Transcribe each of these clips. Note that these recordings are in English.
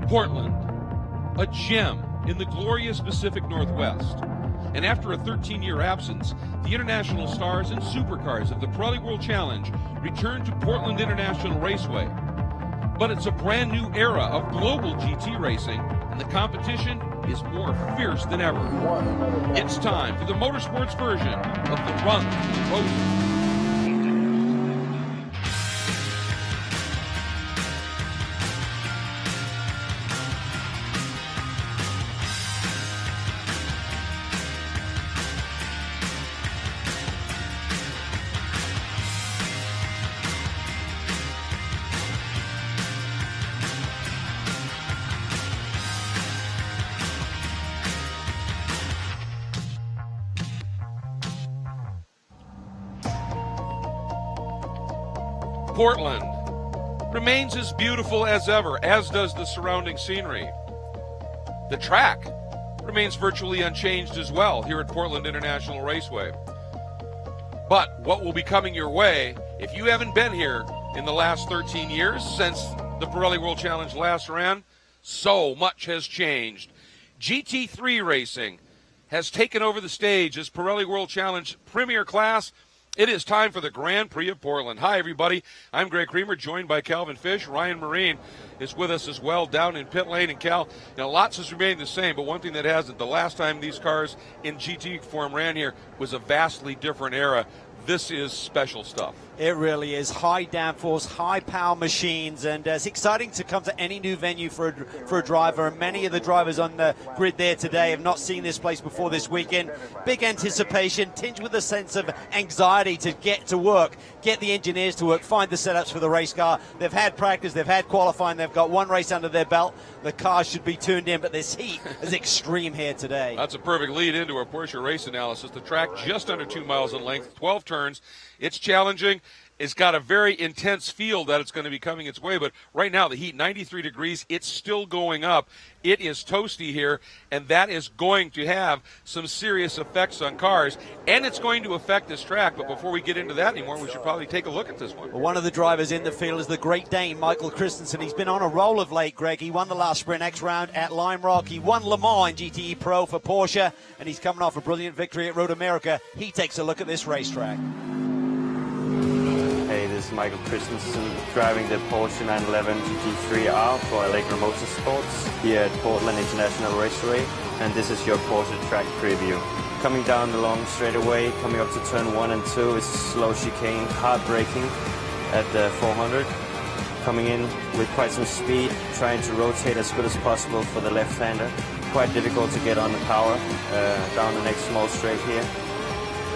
Portland, a gem in the glorious Pacific Northwest. And after a 13-year absence, the international stars and supercars of the Pirelli World Challenge return to Portland International Raceway. But it's a brand new era of global GT racing, and the competition is more fierce than ever. It's time for the motorsports version of the Run the Roses. Portland remains as beautiful as ever, as does the surrounding scenery. The track remains virtually unchanged as well here at Portland International Raceway. But what will be coming your way, if you haven't been here in the last 13 years since the Pirelli World Challenge last ran, so much has changed. GT3 racing has taken over the stage as Pirelli World Challenge Premier Class. It is time for the Grand Prix of Portland. Hi, everybody. I'm Greg Creamer, joined by Calvin Fish. Ryan Marine is with us as well down in pit lane. And Cal, lots has remained the same, but one thing that hasn't, the last time these cars in GT form ran here was a vastly different era. This is special stuff. It really is. High downforce, high power machines, and it's exciting to come to any new venue for a driver. And many of the drivers on the grid there today have not seen this place before this weekend. Big anticipation, tinged with a sense of anxiety to get to work, get the engineers to work, find the setups for the race car. They've had practice, they've had qualifying, they've got one race under their belt. The car should be tuned in, but this heat is extreme here today. That's a perfect lead into our Porsche race analysis. The track just under 2 miles in length, 12 turns. It's challenging. It's got a very intense feel that it's going to be coming its way, but right now the heat, 93 degrees, it's still going up. It is toasty here, and that is going to have some serious effects on cars, and it's going to affect this track. But before we get into that anymore, we should probably take a look at this one. Well, one of the drivers in the field is the Great Dane, Michael Christensen. He's been on a roll of late, Greg. He won the last Sprint X round at Lime Rock. He won Le Mans in GTE Pro for Porsche, and he's coming off a brilliant victory at Road America. He takes a look at this racetrack. Hey, this is Michael Christensen driving the Porsche 911 GT3R for Allegra Motorsports here at Portland International Raceway, and this is your Porsche track preview. Coming down the long straightaway, coming up to turn 1 and 2 is slow chicane, hard braking at the 400. Coming in with quite some speed, trying to rotate as good as possible for the left-hander. Quite difficult to get on the power down the next small straight here.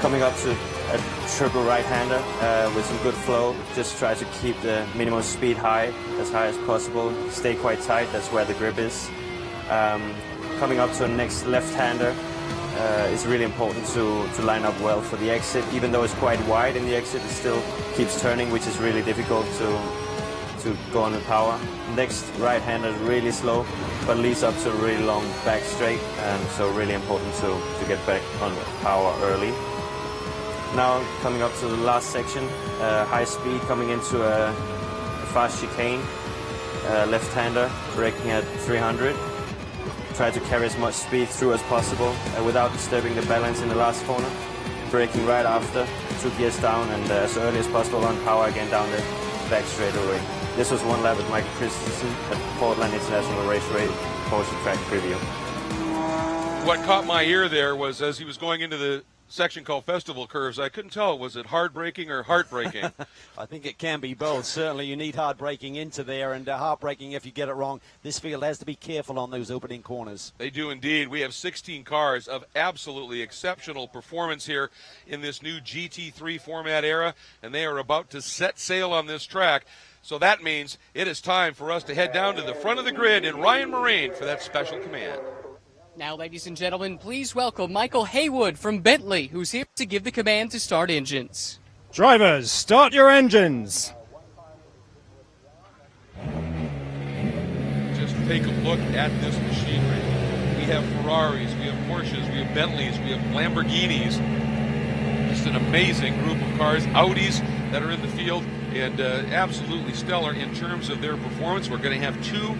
Coming up to a triple right-hander with some good flow. Just try to keep the minimum speed high as possible. Stay quite tight, that's where the grip is. Coming up to a next left-hander, it's really important to line up well for the exit. Even though it's quite wide in the exit, it still keeps turning, which is really difficult to go on the power. Next right-hander is really slow, but leads up to a really long back straight, and so really important to get back on the power early. Now coming up to the last section, high speed coming into a fast chicane, left-hander braking at 300. Try to carry as much speed through as possible without disturbing the balance in the last corner. Braking right after, 2 gears down, and as early as possible on power again down the back straightaway. This was one lap with Michael Christensen at Portland International Raceway Porsche track preview. What caught my ear there was as he was going into the section called Festival Curves, I couldn't tell, was it hard braking or heart braking? I think it can be both. Certainly you need hard braking into there, and hard braking if you get it wrong. This field has to be careful on those opening corners. They do indeed. We have 16 cars of absolutely exceptional performance here in this new GT3 format era, and they are about to set sail on this track. So that means it is time for us to head down to the front of the grid and Ryan Marine for that special command. Now, ladies and gentlemen, please welcome Michael Haywood from Bentley, who's here to give the command to start engines. Drivers, start your engines. Just take a look at this machinery. We have Ferraris, we have Porsches, we have Bentleys, we have Lamborghinis. Just an amazing group of cars, Audis that are in the field, and absolutely stellar in terms of their performance. We're going to have two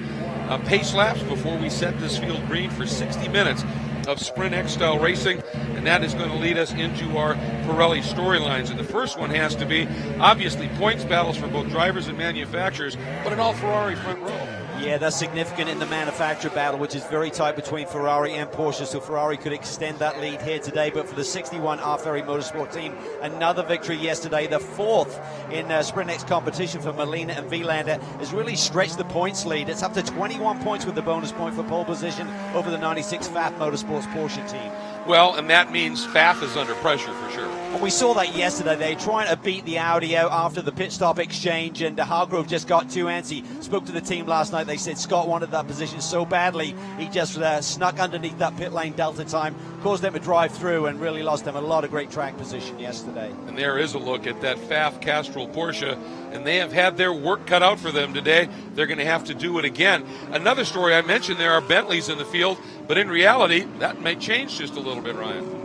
pace laps before we set this field green for 60 minutes of Sprint X style racing, and that is going to lead us into our Pirelli storylines. And the first one has to be, obviously, points battles for both drivers and manufacturers, but an all Ferrari front row. Yeah, that's significant in the manufacturer battle, which is very tight between Ferrari and Porsche, so Ferrari could extend that lead here today. But for the 61 Ferrari Motorsport team, another victory yesterday, the fourth in Sprint X competition for Molina and Vilander, has really stretched the points lead. It's up to 21 points with the bonus point for pole position over the 96 FAF Motorsports Porsche team. Well, and that means FAF is under pressure for sure. And we saw that yesterday. They're trying to beat the Audi out after the pit stop exchange, and Hargrove just got too antsy. Spoke to the team last night. They said Scott wanted that position so badly, he just snuck underneath that pit lane delta time, caused them to drive through, and really lost them a lot of great track position yesterday. And there is a look at that FAF Castrol Porsche, and they have had their work cut out for them today. They're going to have to do it again. Another story I mentioned, there are Bentleys in the field, but in reality, that may change just a little bit, Ryan.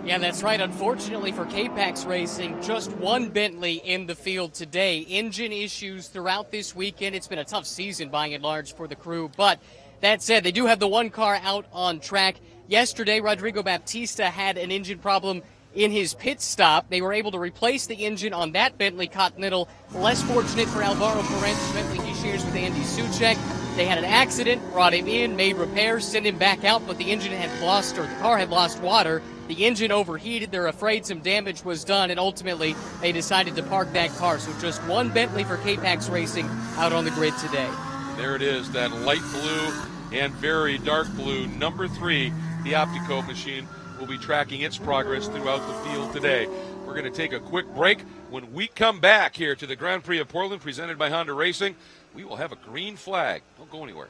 Yeah, that's right. Unfortunately for K-Pax Racing, just one Bentley in the field today. Engine issues throughout this weekend. It's been a tough season by and large for the crew. But that said, they do have the one car out on track. Yesterday, Rodrigo Baptista had an engine problem in his pit stop. They were able to replace the engine on that Bentley Continental. Less fortunate for Alvaro Perez, Bentley he shares with Andy Suchek. They had an accident, brought him in, made repairs, sent him back out, but the engine had lost, or the car had lost water. The engine overheated. They're afraid some damage was done, and ultimately they decided to park that car. So just one Bentley for K-Pax Racing out on the grid today. There it is, that light blue and very dark blue, number 3, the Optico machine, will be tracking its progress throughout the field today. We're going to take a quick break. When we come back here to the Grand Prix of Portland, presented by Honda Racing, we will have a green flag. Don't go anywhere.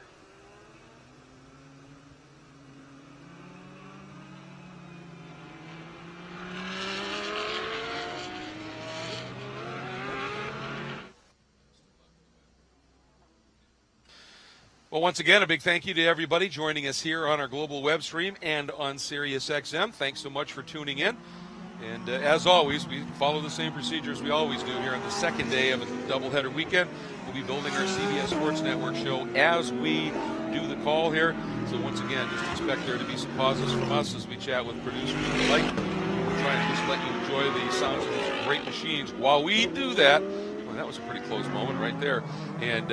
Well, once again, a big thank you to everybody joining us here on our global web stream and on SiriusXM. Thanks so much for tuning in. And as always, we follow the same procedures we always do here on the second day of a doubleheader weekend. We'll be building our CBS Sports Network show as we do the call here. So once again, just expect there to be some pauses from us as we chat with producers and the like. We'll try and just let you enjoy the sounds of these great machines. While we do that, well, that was a pretty close moment right there. And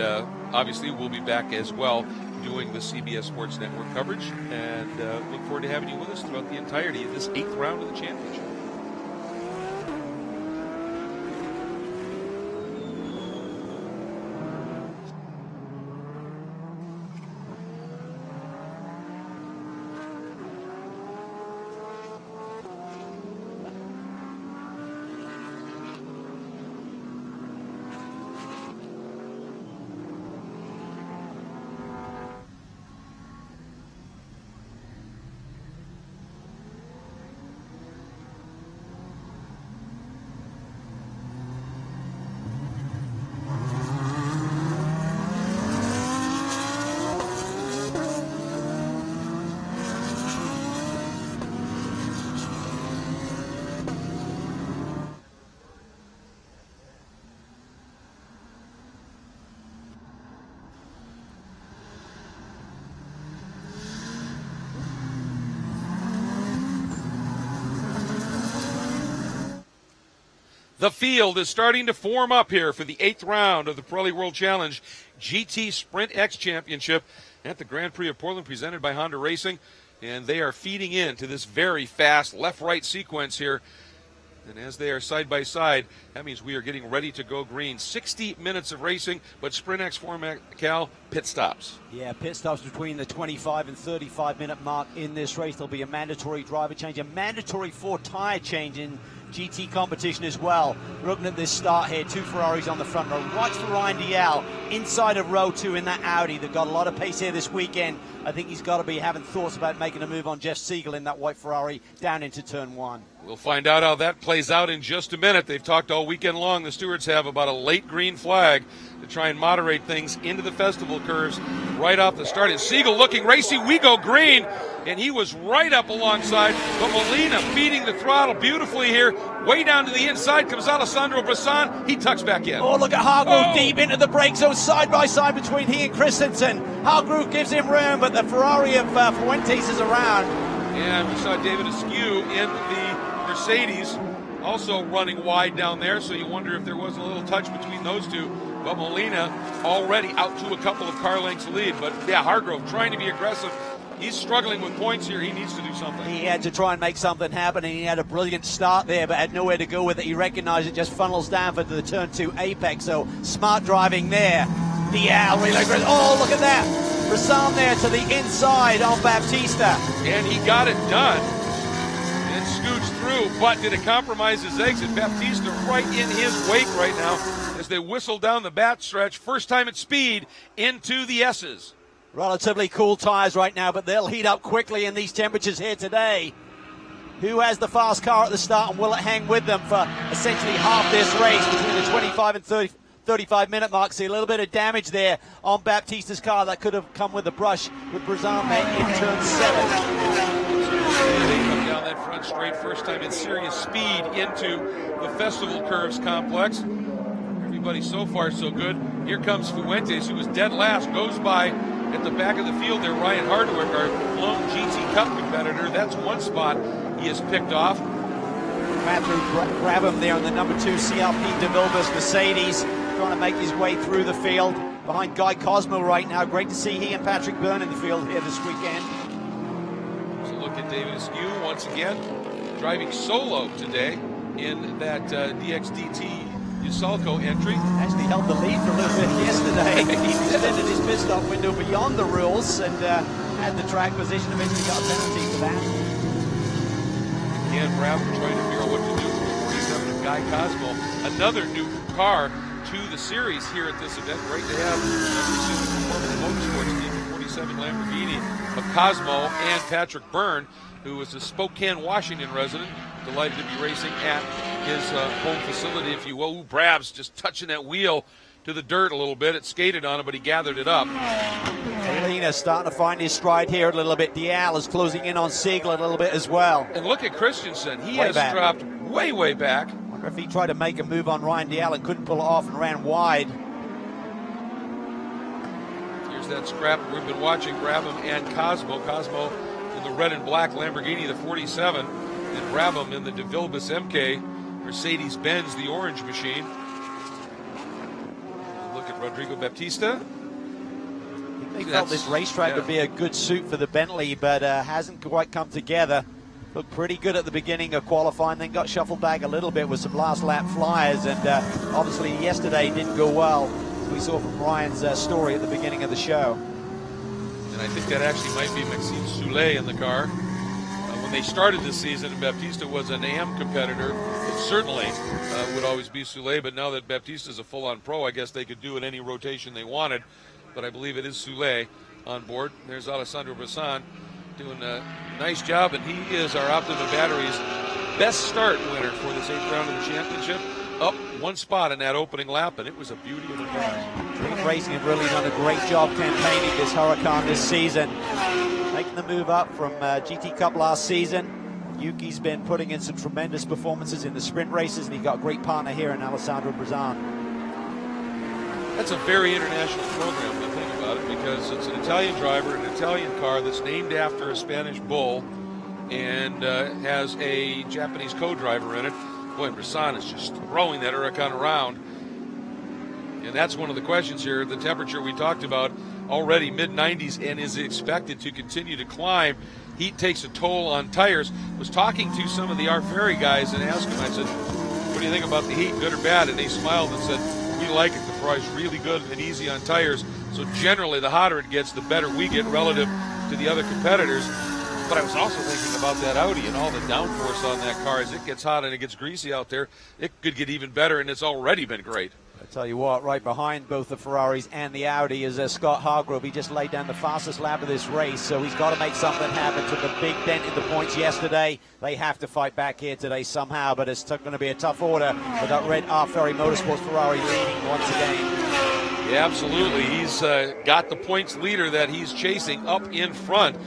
obviously, we'll be back as well doing the CBS Sports Network coverage. And look forward to having you with us throughout the entirety of this 8th round of the championship. The field is starting to form up here for the 8th round of the Pirelli World Challenge GT Sprint X Championship at the Grand Prix of Portland, presented by Honda Racing. And they are feeding into this very fast left-right sequence here. And as they are side by side, that means we are getting ready to go green. 60 minutes of racing, but Sprint X format, Cal, pit stops. Yeah, pit stops between the 25 and 35-minute mark in this race. There'll be a mandatory driver change, a mandatory 4-tire change in GT competition as well. We're looking at this start here, 2 Ferraris on the front row. Watch for Ryan Dial inside of row 2 in that Audi. They've got a lot of pace here this weekend. I think he's got to be having thoughts about making a move on Jeff Siegel in that white Ferrari down into turn 1. We'll find out how that plays out in just a minute. They've talked all weekend long, the stewards have, about a late green flag to try and moderate things into the festival curves right off the start. And Siegel looking racy. We go green, and he was right up alongside. But Molina feeding the throttle beautifully here. Way down to the inside comes Alessandro Brisson. He tucks back in. Oh, look at Hargrove deep into the brake zone, side by side between he and Christensen. Hargrove gives him room, but the Ferrari of Fuentes is around. And we saw David Askew in the Mercedes also running wide down there, so you wonder if there was a little touch between those two. But Molina already out to a couple of car lengths lead. But yeah, Hargrove trying to be aggressive. He's struggling with points here. He needs to do something. He had to try and make something happen, and he had a brilliant start there, but had nowhere to go with it. He recognized it just funnels down for the turn 2 apex, so smart driving there. Dial really aggressive. Oh, look at that. Brisson there to the inside on Baptista. And he got it done and scooched through, but did it compromise his exit? Baptista right in his wake right now as they whistle down the back stretch. First time at speed into the S's. Relatively cool tires right now, but they'll heat up quickly in these temperatures here today. Who has the fast car at the start, and will it hang with them for essentially half this race between the 25 and 35-minute mark? See a little bit of damage there on Baptista's car that could have come with a brush with Brisson there in turn 7. They come down that front straight, first time in serious speed into the Festival Curves complex. Everybody so far so good. Here comes Fuentes, who was dead last, goes by at the back of the field there. Ryan Hardwick, our lone GT Cup competitor. That's one spot he has picked off. Matthew Grabham there on the number 2 CLP DeVilbiss Mercedes, trying to make his way through the field behind Guy Cosmo right now. Great to see he and Patrick Byrne in the field here this weekend. So look at David Askew once again driving solo today in that DXDT Usalco entry. Actually held the lead for a little bit yesterday. He extended his pit stop window beyond the rules and had the track position. Eventually got a penalty for that. Again, Brabham trying to figure out what to do with the 47 of Guy Cosmo. Another new car to the series here at this event. Great to have Performance Motorsports team, the 47 Lamborghini of Cosmo and Patrick Byrne, who is a Spokane, Washington resident. Delighted to be racing at his home facility, if you will. Ooh, Brab's just touching that wheel to the dirt a little bit. It skated on it, but he gathered it up. Molina starting to find his stride here a little bit. Dial is closing in on Siegel a little bit as well. And look at Christensen. He has dropped way back. I wonder if he tried to make a move on Ryan Dial and couldn't pull it off and ran wide. Here's that scrap we've been watching, Brabham and Cosmo. Cosmo in the red and black Lamborghini, the 47, and Brabham in the DeVilbiss MK Mercedes-Benz, the orange machine. Look at Rodrigo Baptista. They felt this racetrack would be a good suit for the Bentley, but hasn't quite come together. Looked pretty good at the beginning of qualifying, then got shuffled back a little bit with some last lap flyers, and obviously yesterday didn't go well, as we saw from Ryan's story at the beginning of the show. And I think that actually might be Maxime Soulet in the car. When they started this season, and Baptista was an AM competitor, it certainly would always be Soulet, but now that Baptista is a full-on pro, I guess they could do in any rotation they wanted. But I believe it is Soulet on board. There's Alessandro Brisson doing a nice job, and he is our Optima Batteries best start winner for this 8th round of the championship. Up one spot in that opening lap, and it was a beauty of a car. Dream Racing have really done a great job campaigning this Huracan this season. Making the move up from GT Cup last season. Yuki's been putting in some tremendous performances in the sprint races, and he got a great partner here in Alessandro Brisson. That's a very international program to think about it, because it's an Italian driver, an Italian car that's named after a Spanish bull, and has a Japanese co-driver in it. Boy, Brisson is just throwing that Huracan around. And that's one of the questions here. The temperature we talked about, already mid-90s, and is expected to continue to climb. Heat takes a toll on tires. Was talking to some of the R-Ferry guys and asked them, I said, what do you think about the heat, good or bad? And they smiled and said, we like it. The Ferrari's really good and easy on tires. So generally, the hotter it gets, the better we get relative to the other competitors. But I was also thinking about that Audi and all the downforce on that car. As it gets hot and it gets greasy out there, it could get even better, and it's already been great. I tell you what, right behind both the Ferraris and the Audi is Scott Hargrove. He just laid down the fastest lap of this race, so he's got to make something happen. Took a big dent in the points yesterday. They have to fight back here today somehow, but it's going to be a tough order with that red Ferry Motorsports Ferrari leading once again. Yeah, absolutely. He's got the points leader that he's chasing up in front,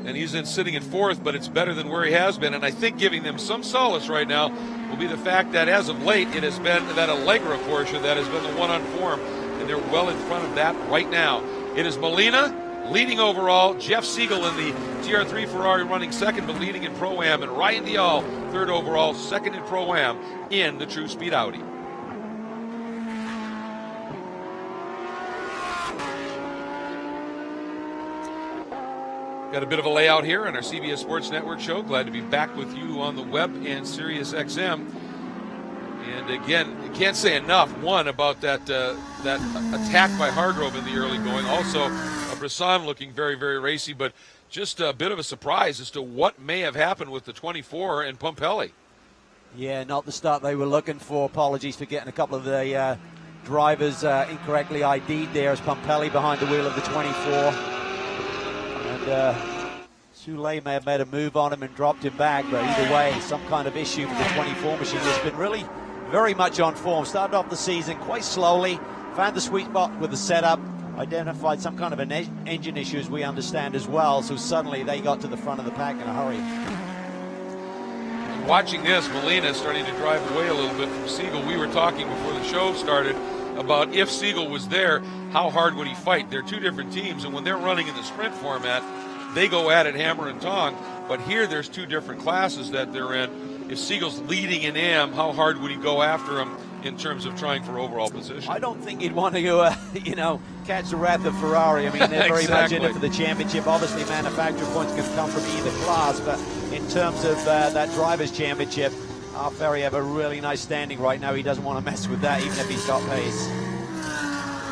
and he's sitting in fourth, but it's better than where he has been. And I think giving them some solace right now will be the fact that as of late, it has been that Allegra Porsche that has been the one on form, and they're well in front of that right now. It is Molina leading overall, Jeff Siegel in the TR3 Ferrari running second, but leading in Pro-Am, and Ryan Dial third overall, second in Pro-Am in the True Speed Audi. Got a bit of a layout here on our CBS Sports Network show. Glad to be back with you on the web and Sirius XM. And again, you can't say enough, one, about that attack by Hargrove in the early going. Also, Brisson looking very, very racy, but just a bit of a surprise as to what may have happened with the 24 and Pumpelly. Yeah, not the start they were looking for. Apologies for getting a couple of the drivers incorrectly ID'd there as Pumpelly behind the wheel of the 24. Soulé may have made a move on him and dropped him back, but either way, some kind of issue with the 24 machine. It's been really very much on form. Started off the season quite slowly, found the sweet spot with the setup, identified some kind of an engine issue as we understand as well, so suddenly they got to the front of the pack in a hurry. Watching this, Molina starting to drive away a little bit from Siegel. We were talking before the show started about if Siegel was there, how hard would he fight? They're two different teams, and when they're running in the sprint format, they go at it hammer and tong. But here there's two different classes that they're in. If Siegel's leading in AM, how hard would he go after him in terms of trying for overall position? I don't think he'd want to, catch the wrath of Ferrari. I mean, they're very much in it for the championship. Obviously, manufacturer points can come from either class, but in terms of that driver's championship, Ferry have a really nice standing right now. He doesn't want to mess with that, even if he's got pace.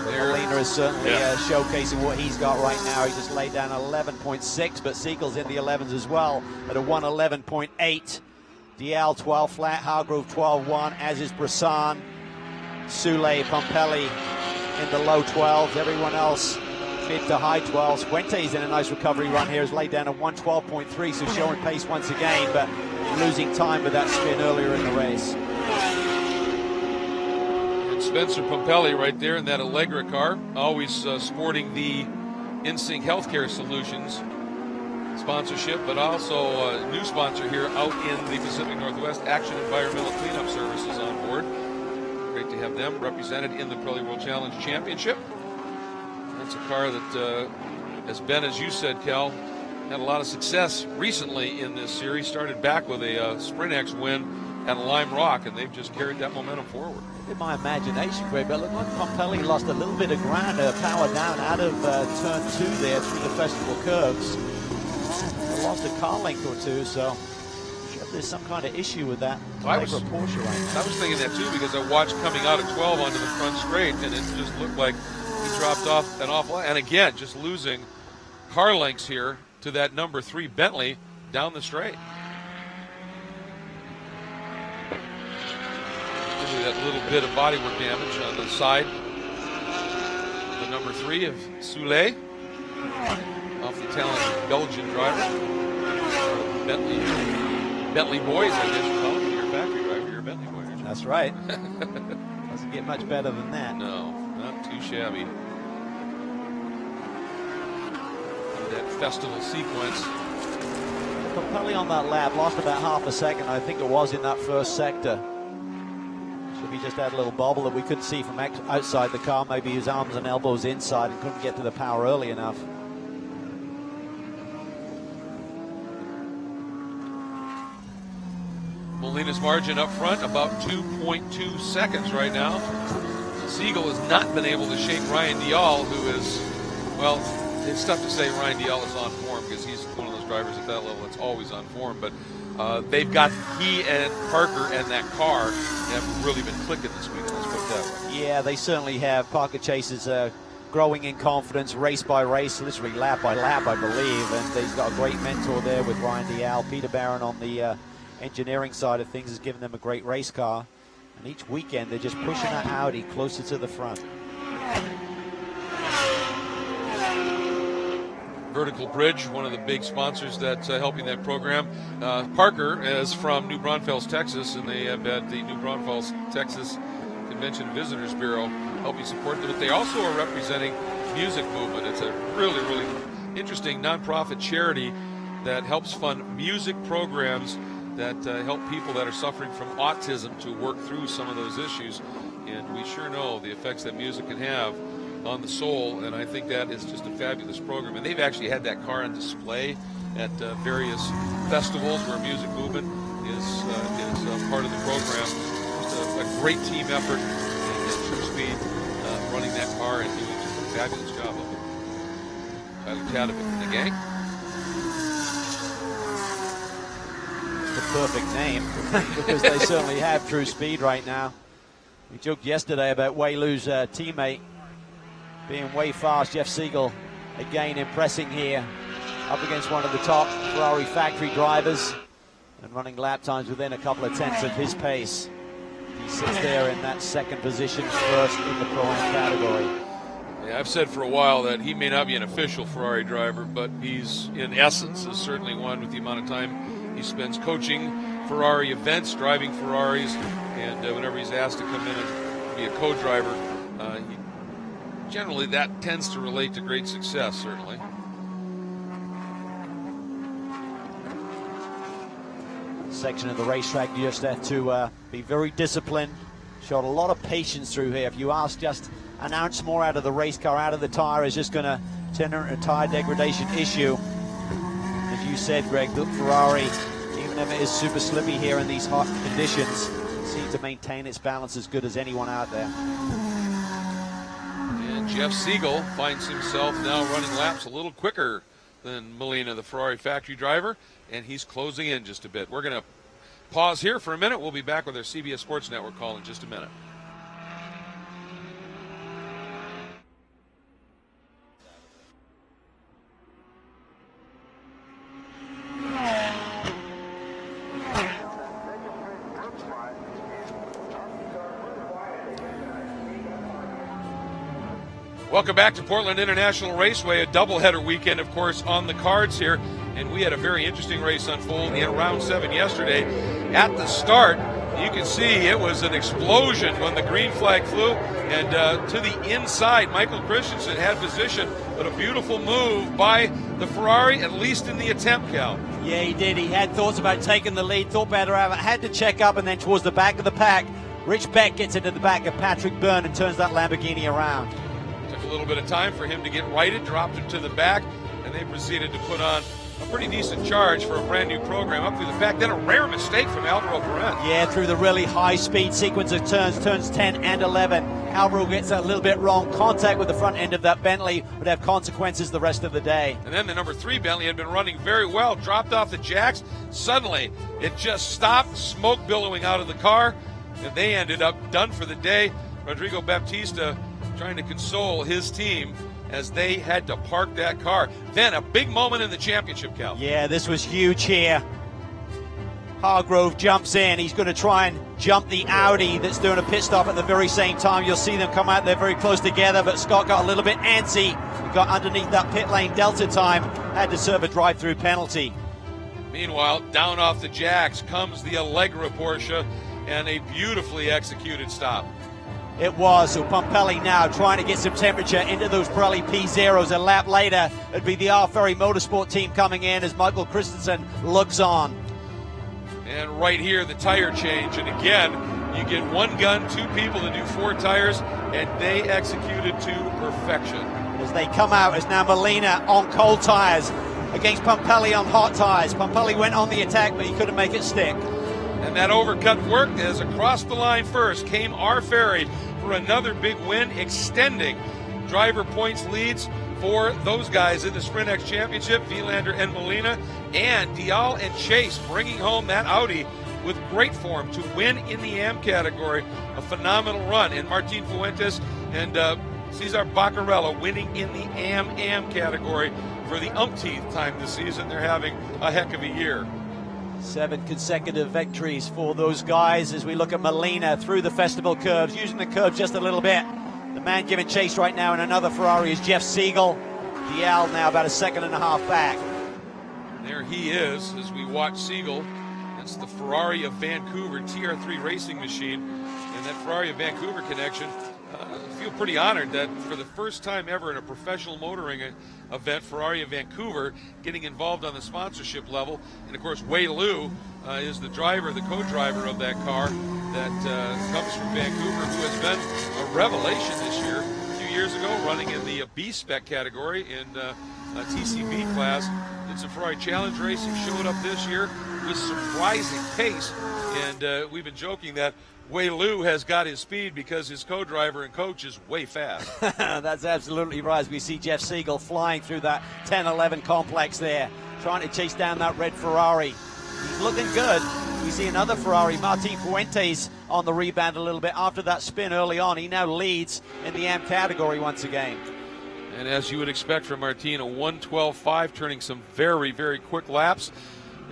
Molina is certainly showcasing what he's got right now. He just laid down 11.6, but Siegel's in the 11s as well at a 111.8. Dial 12 flat, Hargrove 12.1, as is Brisson, Soulé, Pumpelly in the low 12s. Everyone else mid to high 12s. Fuente's in a nice recovery run here, has laid down a 112.3, so showing pace once again, but losing time with that spin earlier in the race. Spencer Pumpelly right there in that Allegra car, always sporting the InSync Healthcare Solutions sponsorship, but also a new sponsor here out in the Pacific Northwest, Action Environmental Cleanup Services on board. Great to have them represented in the Pirelli World Challenge Championship. That's a car that has been, as you said, Cal, had a lot of success recently in this series. Started back with a Sprint X win at Lime Rock, and they've just carried that momentum forward. In my imagination, Greg, but it looked like Pumpelly lost a little bit of ground, power down out of turn 2 there through the festival curves. Lost a car length or two, so there's some kind of issue with that. Porsche right now. I was thinking that too, because I watched coming out of 12 onto the front straight, and it just looked like he dropped off an awful lot. And again, just losing car lengths here to that number 3 Bentley down the straight. That little bit of bodywork damage on the side. The number 3 of Soulé, off the talented Belgian driver. Bentley boys, I guess you call it. You're a factory driver, you're a Bentley boy. Aren't you? That's right. Doesn't get much better than that. No, not too shabby. That festival sequence. Pumpelly on that lap lost about half a second, I think it was, in that first sector. He just had a little bobble that we couldn't see from outside the car. Maybe his arms and elbows inside and couldn't get to the power early enough. Molina's margin up front, about 2.2 seconds right now. Siegel has not been able to shake Ryan Dial, who is, well, it's tough to say Ryan Dial is on form because he's one of those drivers at that level that's always on form, but they've got, he and Parker and that car have really been clicking this week, let's put it that way. Yeah, they certainly have. Parker Chase is growing in confidence, race by race, literally lap by lap, I believe, and he's got a great mentor there with Ryan Dial. Peter Barron on the engineering side of things has given them a great race car. And each weekend, they're just pushing that Audi closer to the front. Vertical Bridge, one of the big sponsors that's helping that program. Parker is from New Braunfels, Texas, and they have had the New Braunfels, Texas Convention Visitors Bureau helping support them. But they also are representing Music Movement. It's a really, really interesting nonprofit charity that helps fund music programs that help people that are suffering from autism to work through some of those issues. And we sure know the effects that music can have on the soul, and I think that is just a fabulous program. And they've actually had that car on display at various festivals where Music Movement is part of the program. Just a great team effort, and True Speed running that car and doing just a fabulous job of it. Tyler Tadevik and the gang. The perfect name because they certainly have True Speed right now. We joked yesterday about Wei-Lu's teammate being way fast. Jeff Siegel again impressing here, up against one of the top Ferrari factory drivers and running lap times within a couple of tenths of his pace. He sits there in that second position, first in the Pro-Am category. Yeah, I've said for a while that he may not be an official Ferrari driver, but he's in essence is certainly one with the amount of time he spends coaching Ferrari events, driving Ferraris, and whenever he's asked to come in and be a co-driver, generally that tends to relate to great success, certainly. Section of the racetrack, you just have to be very disciplined, showed a lot of patience through here. If you ask just an ounce more out of the race car, out of the tire, is just going to turn into a tire degradation issue. As you said, Greg, the Ferrari, even if it is super slippy here in these hot conditions, seems to maintain its balance as good as anyone out there. And Jeff Siegel finds himself now running laps a little quicker than Molina, the Ferrari factory driver, and he's closing in just a bit. We're going to pause here for a minute. We'll be back with our CBS Sports Network call in just a minute. Welcome back to Portland International Raceway, a doubleheader weekend, of course, on the cards here. And we had a very interesting race unfold in round 7 yesterday. At the start, you can see it was an explosion when the green flag flew. And to the inside, Michael Christensen had position, but a beautiful move by the Ferrari, at least in the attempt, Cal. Yeah, he did. He had thoughts about taking the lead, thought better of it, had to check up, and then towards the back of the pack, Rich Beck gets into the back of Patrick Byrne and turns that Lamborghini around. Took a little bit of time for him to get righted, dropped him to the back, and they proceeded to put on a pretty decent charge for a brand new program up through the back. Then a rare mistake from Alvaro Perez. Yeah, through the really high speed sequence of turns 10 and 11. Alvaro gets a little bit wrong. Contact with the front end of that Bentley would have consequences the rest of the day. And then the number 3 Bentley had been running very well, dropped off the jacks. Suddenly, it just stopped, smoke billowing out of the car, and they ended up done for the day. Rodrigo Baptista trying to console his team as they had to park that car. Then a big moment in the championship, Cal. Yeah, this was huge here. Hargrove jumps in. He's going to try and jump the Audi that's doing a pit stop at the very same time. You'll see them come out there very close together, but Scott got a little bit antsy. He got underneath that pit lane delta time, had to serve a drive-through penalty. Meanwhile, down off the jacks comes the Allegra Porsche and a beautifully executed stop. It was. So Pompelli now trying to get some temperature into those Pirelli P0s. A lap later, it'd be the R Ferry Motorsport team coming in as Michael Christensen looks on. And right here, the tire change. And again, you get one gun, 2 people to do 4 tires, and they executed to perfection. As they come out, as now Molina on cold tires against Pompelli on hot tires. Pompelli went on the attack, but he couldn't make it stick. And that overcut worked as across the line first came R Ferry for another big win, extending driver points leads for those guys in the Sprint X Championship, Vilander and Molina, and Dial and Chase bringing home that Audi with great form to win in the AM category. A phenomenal run. And Martin Fuentes and Cesar Baccarella winning in the AM category for the umpteenth time this season. They're having a heck of a year. 7 consecutive victories for those guys as we look at Molina through the festival curves, using the curve just a little bit. The man giving chase right now in another Ferrari is Jeff Siegel. DL now about a second and a half back. There he is as we watch Siegel. It's the Ferrari of Vancouver TR3 racing machine, and that Ferrari of Vancouver connection. I feel pretty honored that for the first time ever in a professional motoring event, Ferrari of Vancouver getting involved on the sponsorship level. And of course, Wei Lu is the driver, the co-driver of that car that comes from Vancouver, who has been a revelation this year. A few years ago, running in the B-Spec category in TCV class. Did some Ferrari Challenge racing, showed up this year with surprising pace. And we've been joking that Wei Lu has got his speed because his co-driver and coach is way fast. That's absolutely right. As we see Jeff Siegel flying through that 10-11 complex there, trying to chase down that red Ferrari. He's looking good. We see another Ferrari, Martin Fuentes, on the rebound a little bit after that spin early on. He now leads in the AM category once again. And as you would expect from Martin, a 1:12.5, turning some very, very quick laps.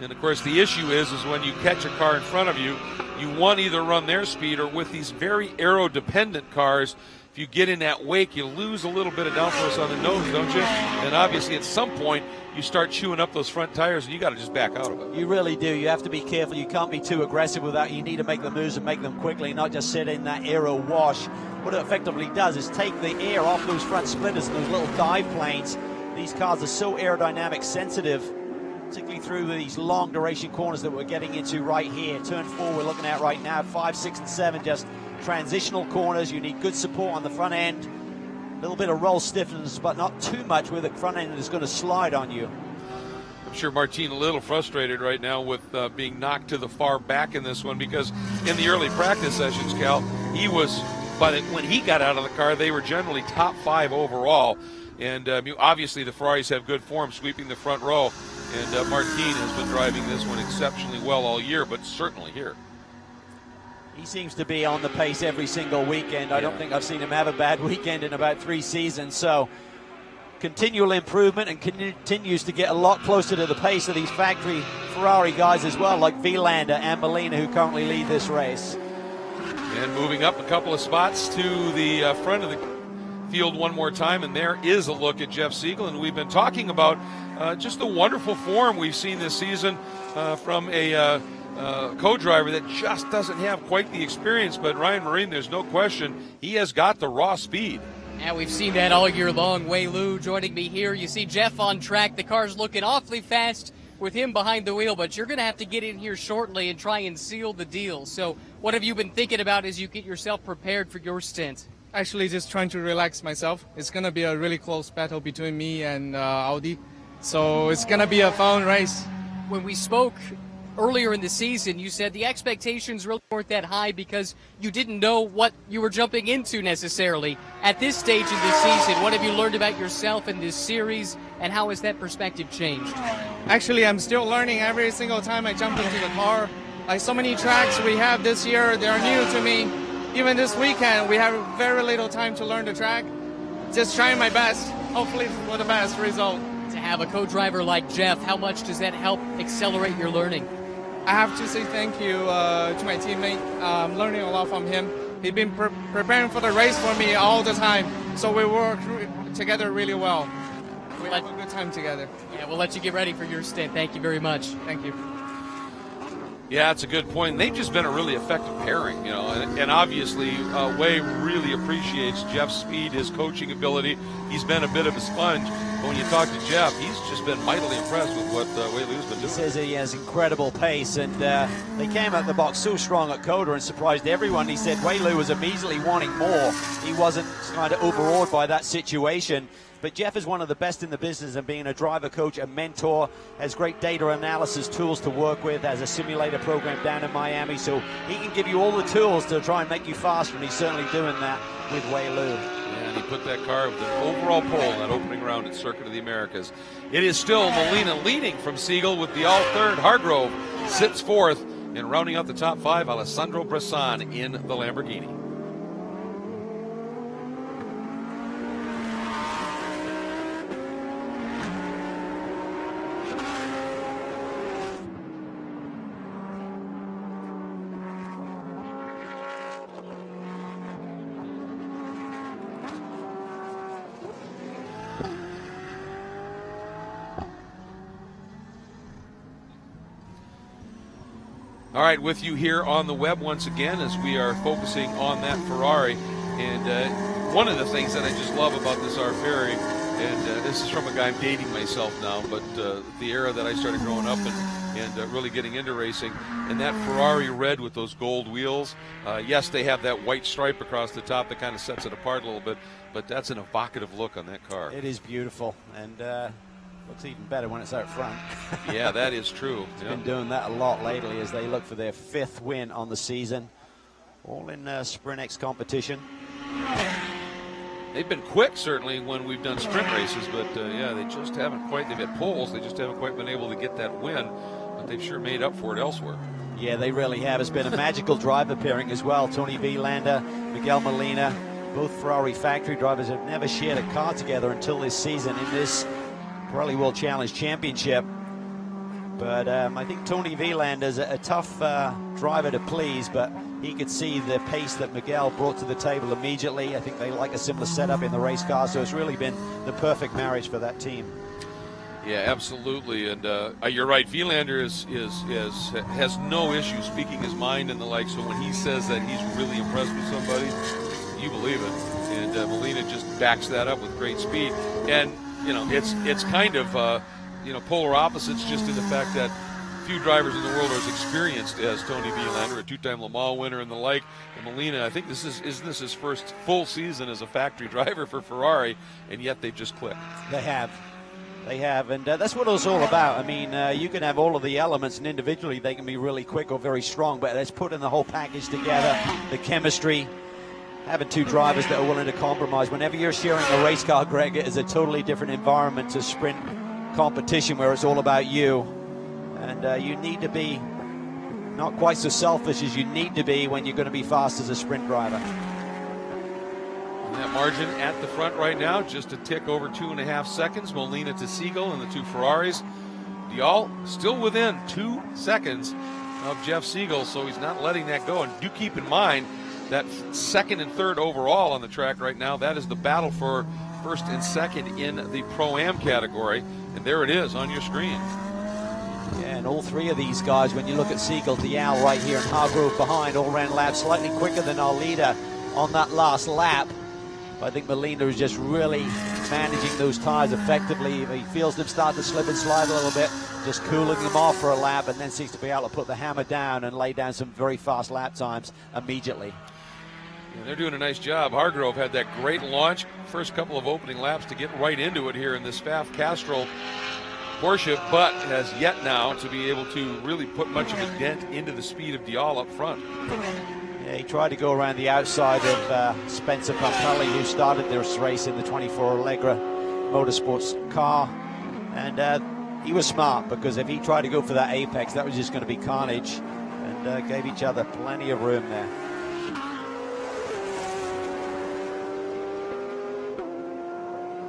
And of course, the issue is when you catch a car in front of you, you want to either run their speed, or with these very aero-dependent cars, if you get in that wake, you lose a little bit of downforce on the nose, don't you? And obviously, at some point, you start chewing up those front tires, and you got to just back out of it. You really do. You have to be careful. You can't be too aggressive with that. You need to make the moves and make them quickly, not just sit in that aero wash. What it effectively does is take the air off those front splitters and those little dive planes. These cars are so aerodynamic sensitive, particularly through these long duration corners that we're getting into right here. Turn 4 we're looking at right now, 5, 6, and 7, just transitional corners. You need good support on the front end. A little bit of roll stiffness, but not too much where the front end is going to slide on you. I'm sure Martin a little frustrated right now with being knocked to the far back in this one, because in the early practice sessions, Cal, he was, but when he got out of the car, they were generally top 5 overall. And obviously the Ferraris have good form sweeping the front row. And Martin has been driving this one exceptionally well all year, but certainly here. He seems to be on the pace every single weekend. I don't think I've seen him have a bad weekend in about 3 seasons. So continual improvement, and continues to get a lot closer to the pace of these factory Ferrari guys as well, like Vilander and Molina, who currently lead this race. And moving up a couple of spots to the front of the field one more time, and there is a look at Jeff Siegel. And we've been talking about just the wonderful form we've seen this season from a co-driver that just doesn't have quite the experience. But Ryan Marine, there's no question, he has got the raw speed. Yeah, we've seen that all year long. Wei Lu joining me here. You see Jeff on track. The car's looking awfully fast with him behind the wheel, but you're going to have to get in here shortly and try and seal the deal. So what have you been thinking about as you get yourself prepared for your stint? Actually, just trying to relax myself. It's going to be a really close battle between me and Audi. So it's going to be a fun race. When we spoke earlier in the season, you said the expectations really weren't that high because you didn't know what you were jumping into necessarily. At this stage in this season, what have you learned about yourself in this series, and how has that perspective changed? Actually, I'm still learning every single time I jump into the car. Like so many tracks we have this year, they are new to me. Even this weekend, we have very little time to learn the track. Just trying my best, hopefully for the best result. To have a co-driver like Jeff, how much does that help accelerate your learning? I have to say thank you to my teammate. I'm learning a lot from him. He's been preparing for the race for me all the time, so we work together really well. We have a good time together. Yeah, we'll let you get ready for your stint. Thank you very much. Thank you. Yeah, it's a good point. They've just been a really effective pairing, you know, and obviously Wei really appreciates Jeff's speed, his coaching ability. He's been a bit of a sponge, but when you talk to Jeff, he's just been mightily impressed with what Wei Lu's been doing. He says he has incredible pace, and they came out the box so strong at Coda and surprised everyone. He said Wei Lu was immediately wanting more. He wasn't kind of overawed by that situation. But Jeff is one of the best in the business and being a driver coach, a mentor, has great data analysis tools to work with, has a simulator program down in Miami, so he can give you all the tools to try and make you faster, and he's certainly doing that with Wei Lu. And he put that car with the overall pole in that opening round at Circuit of the Americas. It is still Molina leading from Siegel with the all-third. Hargrove sits fourth, and rounding out the top 5, Alessandro Bressan in the Lamborghini. All right, with you here on the web once again as we are focusing on that Ferrari. And one of the things that I just love about this R Ferrari, and this is from a guy, I'm dating myself now, but the era that I started growing up and really getting into racing, and that Ferrari red with those gold wheels. Yes, they have that white stripe across the top that kind of sets it apart a little bit, but that's an evocative look on that car. It is beautiful, and looks even better when it's out front. Yeah, that is true. It's been doing that a lot lately as they look for their 5th win on the season, all in Sprint X competition. They've been quick, certainly, when we've done sprint races, but yeah, they just haven't quite, they've had poles, they just haven't quite been able to get that win, but they've sure made up for it elsewhere. Yeah, they really have. It's been a magical driver pairing as well. Tony Vilander, Miguel Molina, both Ferrari factory drivers have never shared a car together until this season in this Pirelli World Challenge Championship. But I think Tony Vilander's a tough driver to please, but he could see the pace that Miguel brought to the table immediately. I think they like a similar setup in the race car, so it's really been the perfect marriage for that team. Yeah, absolutely, and you're right. Vilander has no issue speaking his mind and the like. So when he says that he's really impressed with somebody, you believe it. And Molina just backs that up with great speed. And you know, it's kind of polar opposites, just in the fact that few drivers in the world are as experienced as Tony Vilander, a 2-time Le Mans winner and the like. And Molina, I think isn't this his first full season as a factory driver for Ferrari, and yet they've just clicked. They have, and that's what it's all about. I mean, you can have all of the elements, and individually they can be really quick or very strong, but let's put in the whole package together, the chemistry, having two drivers that are willing to compromise. Whenever you're sharing a race car, Greg, it is a totally different environment to sprint competition where it's all about you. And you need to be not quite so selfish as you need to be when you're going to be fast as a sprint driver. And that margin at the front right now, just a tick over 2.5 seconds. Molina to Siegel and the two Ferraris. Dial still within 2 seconds of Jeff Siegel, so he's not letting that go. And do keep in mind that second and third overall on the track right now, that is the battle for first and second in the Pro-Am category. And there it is on your screen. Yeah, and all three of these guys, when you look at Siegel, Dial right here, and Hargrove behind, all ran laps slightly quicker than our leader on that last lap. I think Molina is just really managing those tires effectively. If he feels them start to slip and slide a little bit, just cooling them off for a lap, and then seems to be able to put the hammer down and lay down some very fast lap times immediately. Yeah, they're doing a nice job. Hargrove had that great launch, first couple of opening laps to get right into it here in this Faf Castrol Porsche, but has yet now to be able to really put much of a dent into the speed of Dial up front. Yeah, he tried to go around the outside of Spencer Pampelli, who started this race in the 24 Allegra Motorsports car, and he was smart, because if he tried to go for that apex, that was just going to be carnage, and gave each other plenty of room there.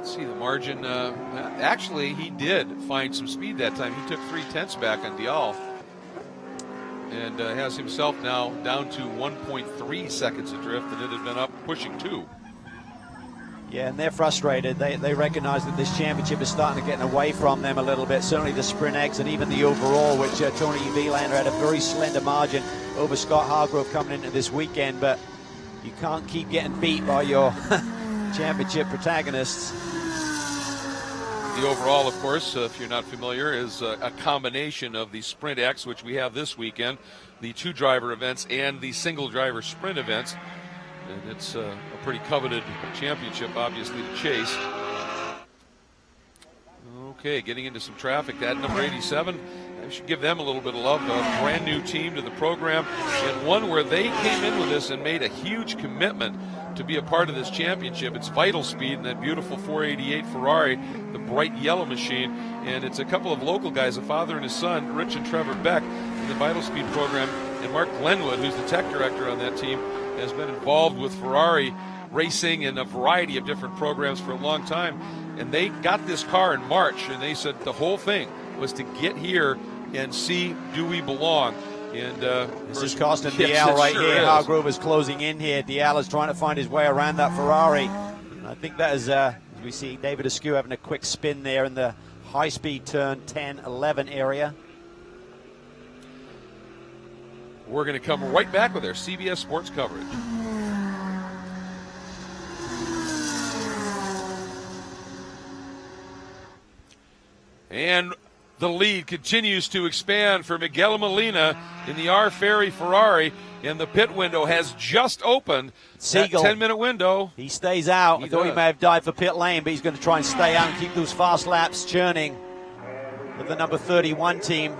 See the margin. Actually, he did find some speed that time. He took 0.3 back on Dial, and has himself now down to 1.3 seconds adrift, and it had been up pushing 2. Yeah, and they're frustrated. They recognize that this championship is starting to get away from them a little bit. Certainly the Sprint X and even the overall, which Tony Vilander had a very slender margin over Scott Hargrove coming into this weekend, but you can't keep getting beat by your championship protagonists. The overall, of course, if you're not familiar, is a combination of the Sprint X, which we have this weekend, the 2-driver events, and the single-driver sprint events. And it's a pretty coveted championship, obviously, to chase. Okay, getting into some traffic. That number 87, I should give them a little bit of love. A brand new team to the program, and one where they came in with this and made a huge commitment to be a part of this championship. It's Vital Speed and that beautiful 488 Ferrari, the bright yellow machine, and it's a couple of local guys, a father and his son, Rich and Trevor Beck, in the Vital Speed program, and Mark Glenwood, who's the tech director on that team, has been involved with Ferrari racing in a variety of different programs for a long time. And they got this car in March, and they said the whole thing was to get here and see, do we belong? And this is costing Dial right sure here. Is. Hargrove is closing in here. Dial is trying to find his way around that Ferrari. And I think that is, as we see David Askew having a quick spin there in the high-speed turn 10-11 area. We're going to come right back with our CBS Sports coverage. And the lead continues to expand for Miguel Molina in the R. Ferry Ferrari, and the pit window has just opened. Siegel, that 10-minute window. he stays out. He I thought he does. may have died for pit lane, but he's going to try and stay out and keep those fast laps churning with the number 31 team.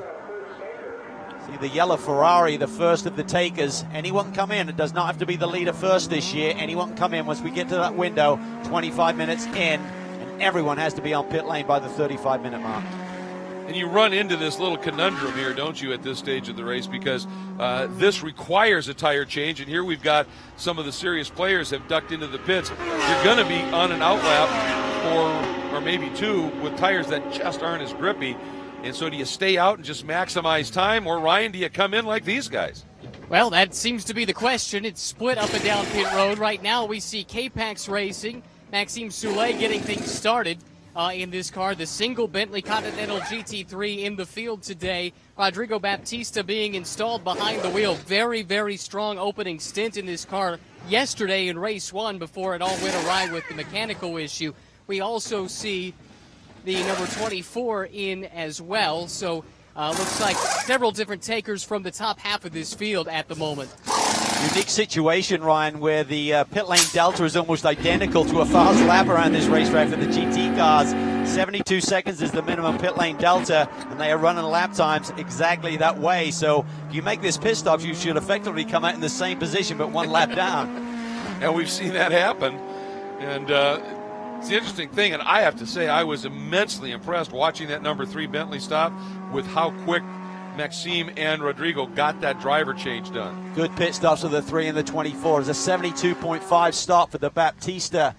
See the yellow Ferrari, the first of the takers. Anyone can come in. It does not have to be the leader first this year. Anyone can come in once we get to that window, 25 minutes in, and everyone has to be on pit lane by the 35-minute mark. And you run into this little conundrum here, don't you, at this stage of the race, because this requires a tire change, and here we've got some of the serious players have ducked into the pits. You're going to be on an outlap or maybe two with tires that just aren't as grippy. And so do you stay out and just maximize time, or Ryan, do you come in like these guys? Well, that seems to be the question. It's split up and down pit road. Right now we see K-Pax racing, Maxime Soulet getting things started in this car. The single Bentley Continental GT3 in the field today. Rodrigo Baptista being installed behind the wheel. Very, very strong opening stint in this car yesterday in race 1 before it all went awry with the mechanical issue. We also see the number 24 in as well. So looks like several different takers from the top half of this field at the moment. Unique situation, Ryan, where the pit lane delta is almost identical to a fast lap around this racetrack for the GT cars. 72 seconds is the minimum pit lane delta, and they are running lap times exactly that way. So if you make this pit stop, you should effectively come out in the same position but one lap down. And we've seen that happen. And it's the interesting thing, and I have to say I was immensely impressed watching that number 3 Bentley stop with how quick Maxime and Rodrigo got that driver change done. Good pit stops for the 3 and the 24. It's a 72.5 stop for the Baptista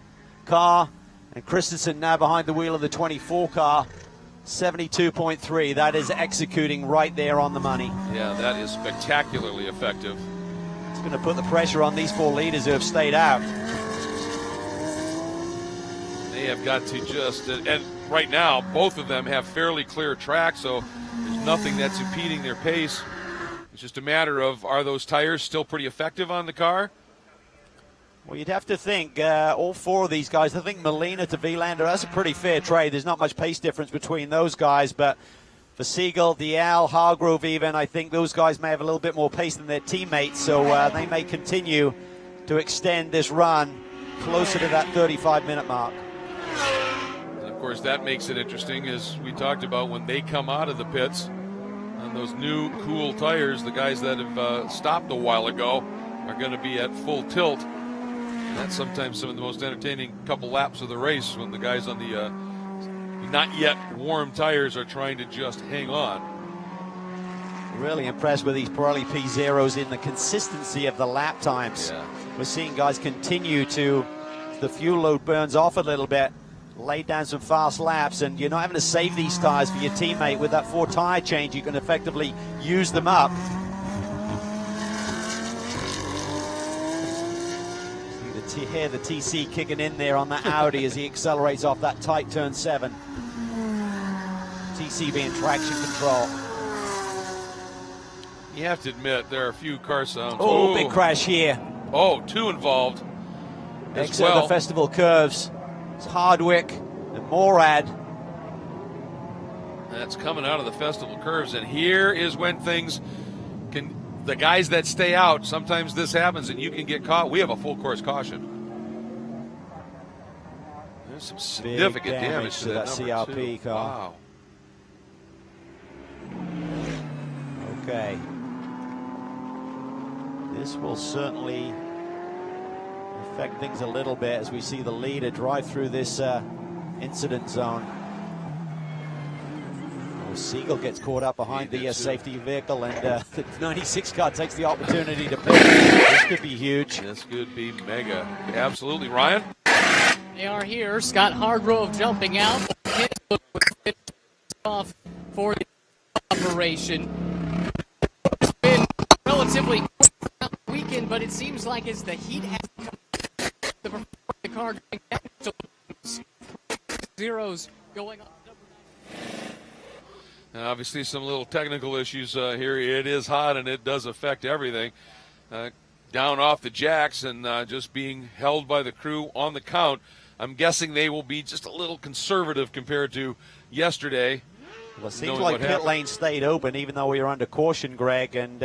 car. And Christensen now behind the wheel of the 24 car. 72.3. That is executing right there on the money. Yeah, that is spectacularly effective. It's going to put the pressure on these 4 leaders who have stayed out. They have got to just, and right now, both of them have fairly clear tracks, so there's nothing that's impeding their pace. It's just a matter of, are those tires still pretty effective on the car? Well, you'd have to think all 4 of these guys. I think Molina to Vilander, that's a pretty fair trade. There's not much pace difference between those guys, but for Siegel, Dial, Hargrove even, I think those guys may have a little bit more pace than their teammates, so they may continue to extend this run closer to that 35-minute mark. And of course, that makes it interesting, as we talked about, when they come out of the pits on those new cool tires, the guys that have stopped a while ago are going to be at full tilt. And that's sometimes some of the most entertaining couple laps of the race, when the guys on the not yet warm tires are trying to just hang on. Really impressed with these Pirelli P0s in the consistency of the lap times. Yeah. We're seeing guys continue to, as the fuel load burns off a little bit, lay down some fast laps, and you're not having to save these tires for your teammate. With that 4 tire change, you can effectively use them up. See the TC kicking in there on that Audi as he accelerates off that tight turn 7. TC being traction control. You have to admit, there are a few car sounds. Oh, big crash here. Oh, 2 involved as Exit well. the festival curves. It's Hardwick and Morad. That's coming out of the festival curves, and here is when things can, the guys that stay out, sometimes this happens and you can get caught. We have a full course caution. There's some significant Big damage to that number CRP 2. car. Wow. Okay. This will certainly affect things a little bit as we see the leader drive through this incident zone. Oh, Siegel gets caught up behind the safety vehicle, and the 96 car takes the opportunity to pit. This could be huge. This could be mega. Absolutely. Ryan? They are here. Scott Hargrove jumping out. Off for the operation. It's been relatively quick weekend, but it seems like as the heat has come, the car going down to zeros going up. Obviously, some little technical issues here. It is hot, and it does affect everything. Down off the jacks and just being held by the crew on the count. I'm guessing they will be just a little conservative compared to yesterday. Well, it seems like pit lane stayed open even though we were under caution, Greg, and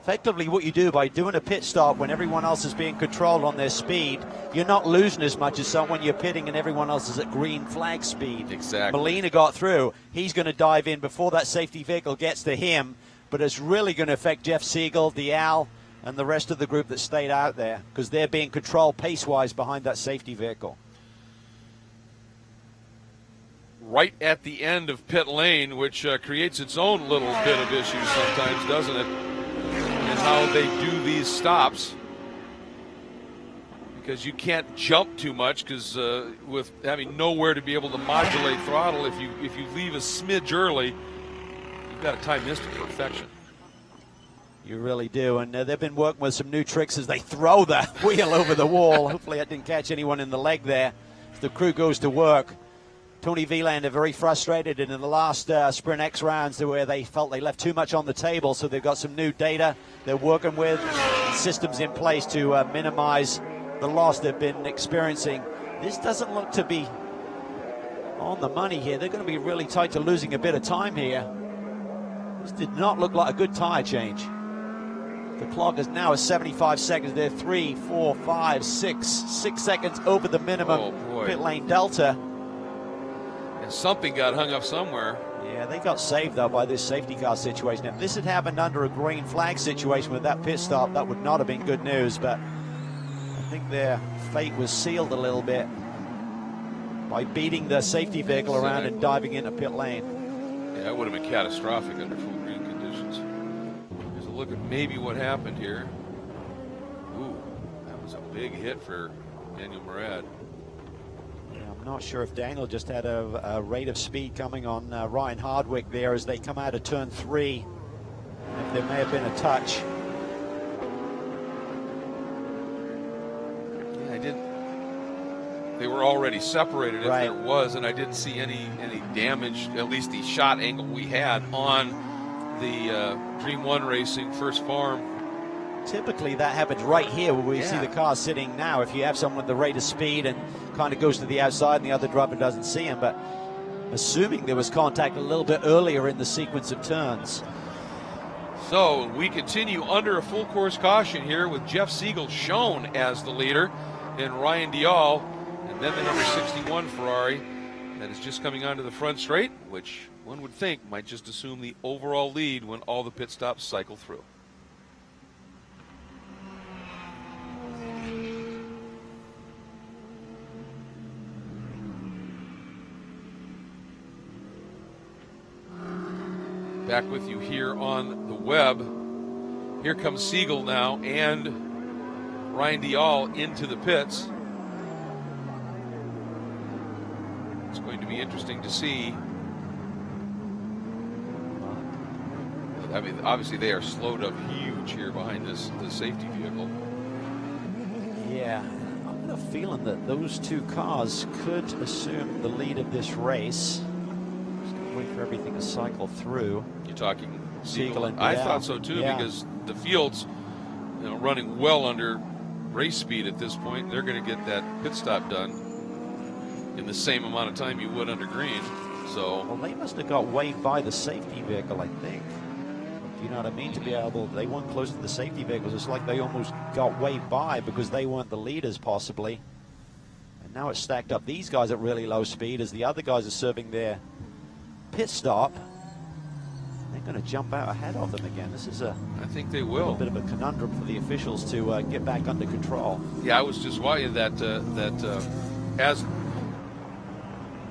effectively what you do by doing a pit stop when everyone else is being controlled on their speed, you're not losing as much as when you're pitting and everyone else is at green flag speed. Exactly. Molina got through. He's going to dive in before that safety vehicle gets to him, but it's really going to affect Jeff Siegel, Dial, and the rest of the group that stayed out there because they're being controlled pace-wise behind that safety vehicle. Right at the end of pit lane, which creates its own little bit of issues sometimes, doesn't it? And how they do these stops. Because you can't jump too much because with having nowhere to be able to modulate throttle, if you leave a smidge early, you've got to time this to perfection. You really do, and they've been working with some new tricks as they throw the wheel over the wall. Hopefully that didn't catch anyone in the leg there. As the crew goes to work. Tony Vilander very frustrated, and in the last Sprint X rounds where they felt they left too much on the table, so they've got some new data they're working with, systems in place to minimize the loss they've been experiencing. This doesn't look to be on the money here. They're going to be really tight to losing a bit of time here. This did not look like a good tire change. The clock is now at 75 seconds. They're 3, 4, 5, 6 seconds over the minimum pit lane delta. And something got hung up somewhere. Yeah, they got saved, though, by this safety car situation. If this had happened under a green flag situation with that pit stop, that would not have been good news, but I think their fate was sealed a little bit by beating the safety vehicle around and diving into pit lane. Yeah, that would have been catastrophic under full green conditions. Here's a look at maybe what happened here. Ooh, that was a big hit for Daniel Murad. I'm not sure if Daniel just had a rate of speed coming on Ryan Hardwick there as they come out of turn 3. If there may have been a touch. Yeah, I didn't. They were already separated if there was, and I didn't see any damage, at least the shot angle we had on the Dream 1 Racing First Farm. Typically that happens right here where we see the car sitting now. If you have someone with the rate of speed and kind of goes to the outside and the other driver doesn't see him, but assuming there was contact a little bit earlier in the sequence of turns. So we continue under a full course caution here with Jeff Siegel shown as the leader and Ryan Dial, and then the number 61 Ferrari that is just coming onto the front straight, which one would think might just assume the overall lead when all the pit stops cycle through. Back with you here on the web. Here comes Siegel now and Ryan Dial into the pits. It's going to be interesting to see. I mean, obviously they are slowed up huge here behind the safety vehicle. Yeah, I've got a feeling that those two cars could assume the lead of this race. Wait for everything to cycle through. You're talking Siegel and I thought so too, because the field's running well under race speed at this point. They're going to get that pit stop done in the same amount of time you would under green. So well, they must have got way by the safety vehicle, I think. You know what I mean? To be able, they weren't close to the safety vehicles. It's like they almost got way by because they weren't the leaders, possibly. And now it's stacked up. These guys at really low speed as the other guys are serving their pit stop. They're going to jump out ahead of them again. This is I think they will. A bit of a conundrum for the officials to get back under control. Yeah, I was just watching that as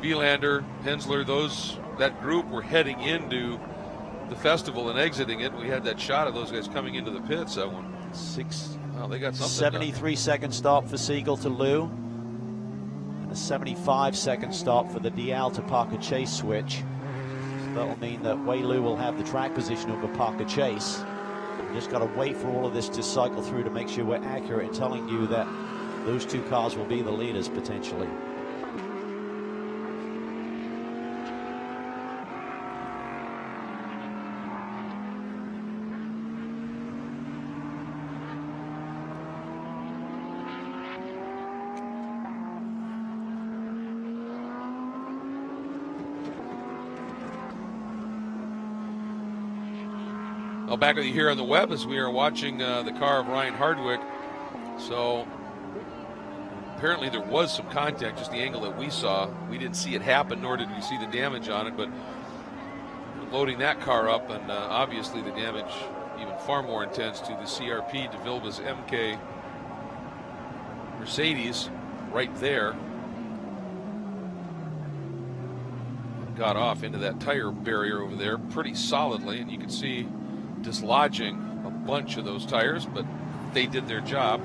Vilander, Hensler, that group were heading into the festival and exiting it. We had that shot of those guys coming into the pits. That one. Well, they got something 73-second stop for Siegel to Lou. And a 75-second stop for the Dial to Parker Chase switch. That'll mean that Wei Lu will have the track position over Parker Chase. We just got to wait for all of this to cycle through to make sure we're accurate in telling you that those two cars will be the leaders potentially. Well, back with you here on the web as we are watching the car of Ryan Hardwick. So apparently there was some contact, just the angle that we saw. We didn't see it happen, nor did we see the damage on it, but loading that car up, and obviously the damage even far more intense to the CRP de Vilbiss MK Mercedes right there. Got off into that tire barrier over there pretty solidly, and you can see dislodging a bunch of those tires, but they did their job.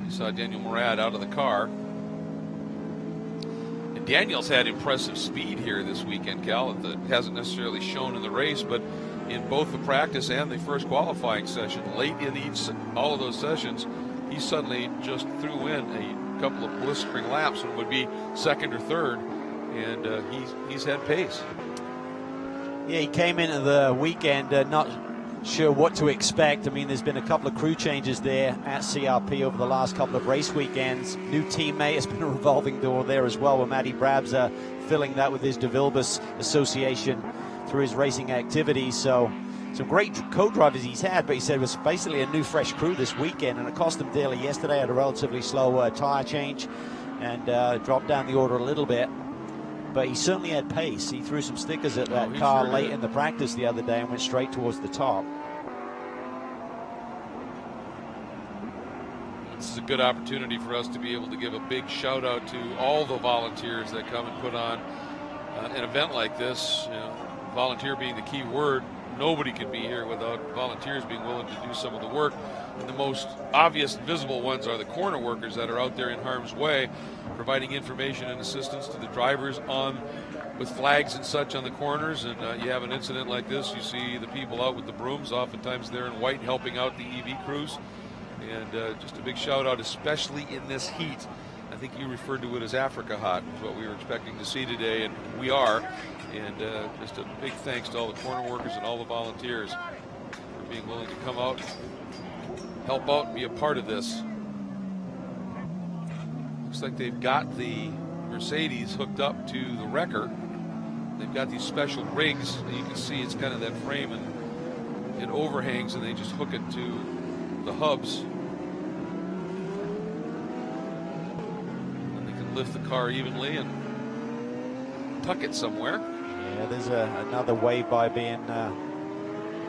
You saw Daniel Murad out of the car. And Daniel's had impressive speed here this weekend, Cal. That hasn't necessarily shown in the race, but in both the practice and the first qualifying session, late in all of those sessions, he suddenly just threw in a couple of blistering laps and would be second or third, and he's had pace. Yeah, he came into the weekend not sure what to expect. I mean, there's been a couple of crew changes there at CRP over the last couple of race weekends. New teammate, has been a revolving door there as well, where Matty Brabs filling that with his de Vilbiss association through his racing activities. So some great co-drivers he's had, but he said it was basically a new fresh crew this weekend, and it cost him dearly yesterday. Had a relatively slow tire change and dropped down the order a little bit. But he certainly had pace. He threw some stickers at that car late in the practice the other day and went straight towards the top. This is a good opportunity for us to be able to give a big shout out to all the volunteers that come and put on an event like this. You know, volunteer being the key word. Nobody can be here without volunteers being willing to do some of the work. And the most obvious visible ones are the corner workers that are out there in harm's way, providing information and assistance to the drivers with flags and such on the corners. And you have an incident like this, you see the people out with the brooms, oftentimes they're in white, helping out the EV crews. And just a big shout out, especially in this heat. I think you referred to it as Africa hot, is what we were expecting to see today, and we are. And just a big thanks to all the corner workers and all the volunteers for being willing to come out, help out, and be a part of this. Looks like they've got the Mercedes hooked up to the wrecker. They've got these special rigs that you can see. It's kind of that frame, and it overhangs, and they just hook it to the hubs. And they can lift the car evenly and tuck it somewhere. Yeah, there's another wave-by being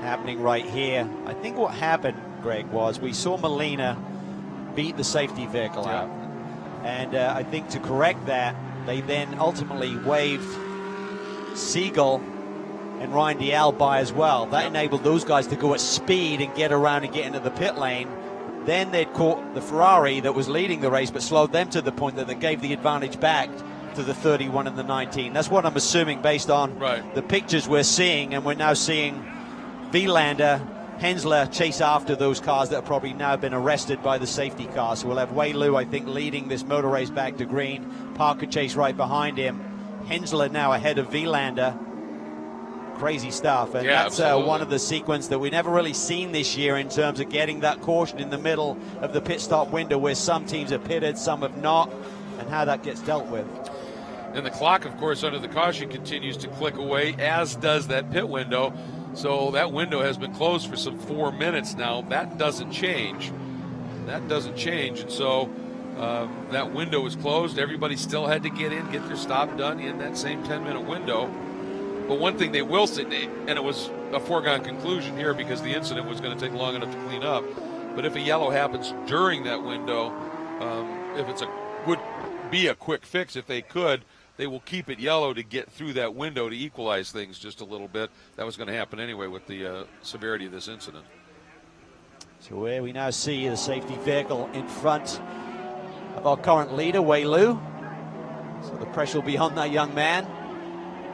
happening right here. I think what happened, Greg, was we saw Molina beat the safety vehicle out. And I think to correct that, they then ultimately waved Siegel and Ryan Dial by as well. That enabled those guys to go at speed and get around and get into the pit lane. Then they'd caught the Ferrari that was leading the race, but slowed them to the point that they gave the advantage back to the 31 and the 19. That's what I'm assuming based on the pictures we're seeing, and we're now seeing Vilander, Hensler chase after those cars that have probably now been arrested by the safety car. So we'll have Wei Lu, I think, leading this motor race back to green. Parker Chase right behind him. Hensler now ahead of Vilander. Crazy stuff, and that's one of the sequence that we never really seen this year in terms of getting that caution in the middle of the pit stop window, where some teams have pitted, some have not, and how that gets dealt with. And the clock, of course, under the caution continues to click away, as does that pit window. So that window has been closed for some 4 minutes now. That doesn't change. That doesn't change. And so that window is closed. Everybody still had to get in, get their stop done in that same 10-minute window. But one thing they will say, and it was a foregone conclusion here because the incident was going to take long enough to clean up, but if a yellow happens during that window, if it's would be a quick fix if they could, they will keep it yellow to get through that window to equalize things just a little bit. That was going to happen anyway with the severity of this incident. So where we now see the safety vehicle in front of our current leader, Wei Lu. So the pressure will be on that young man.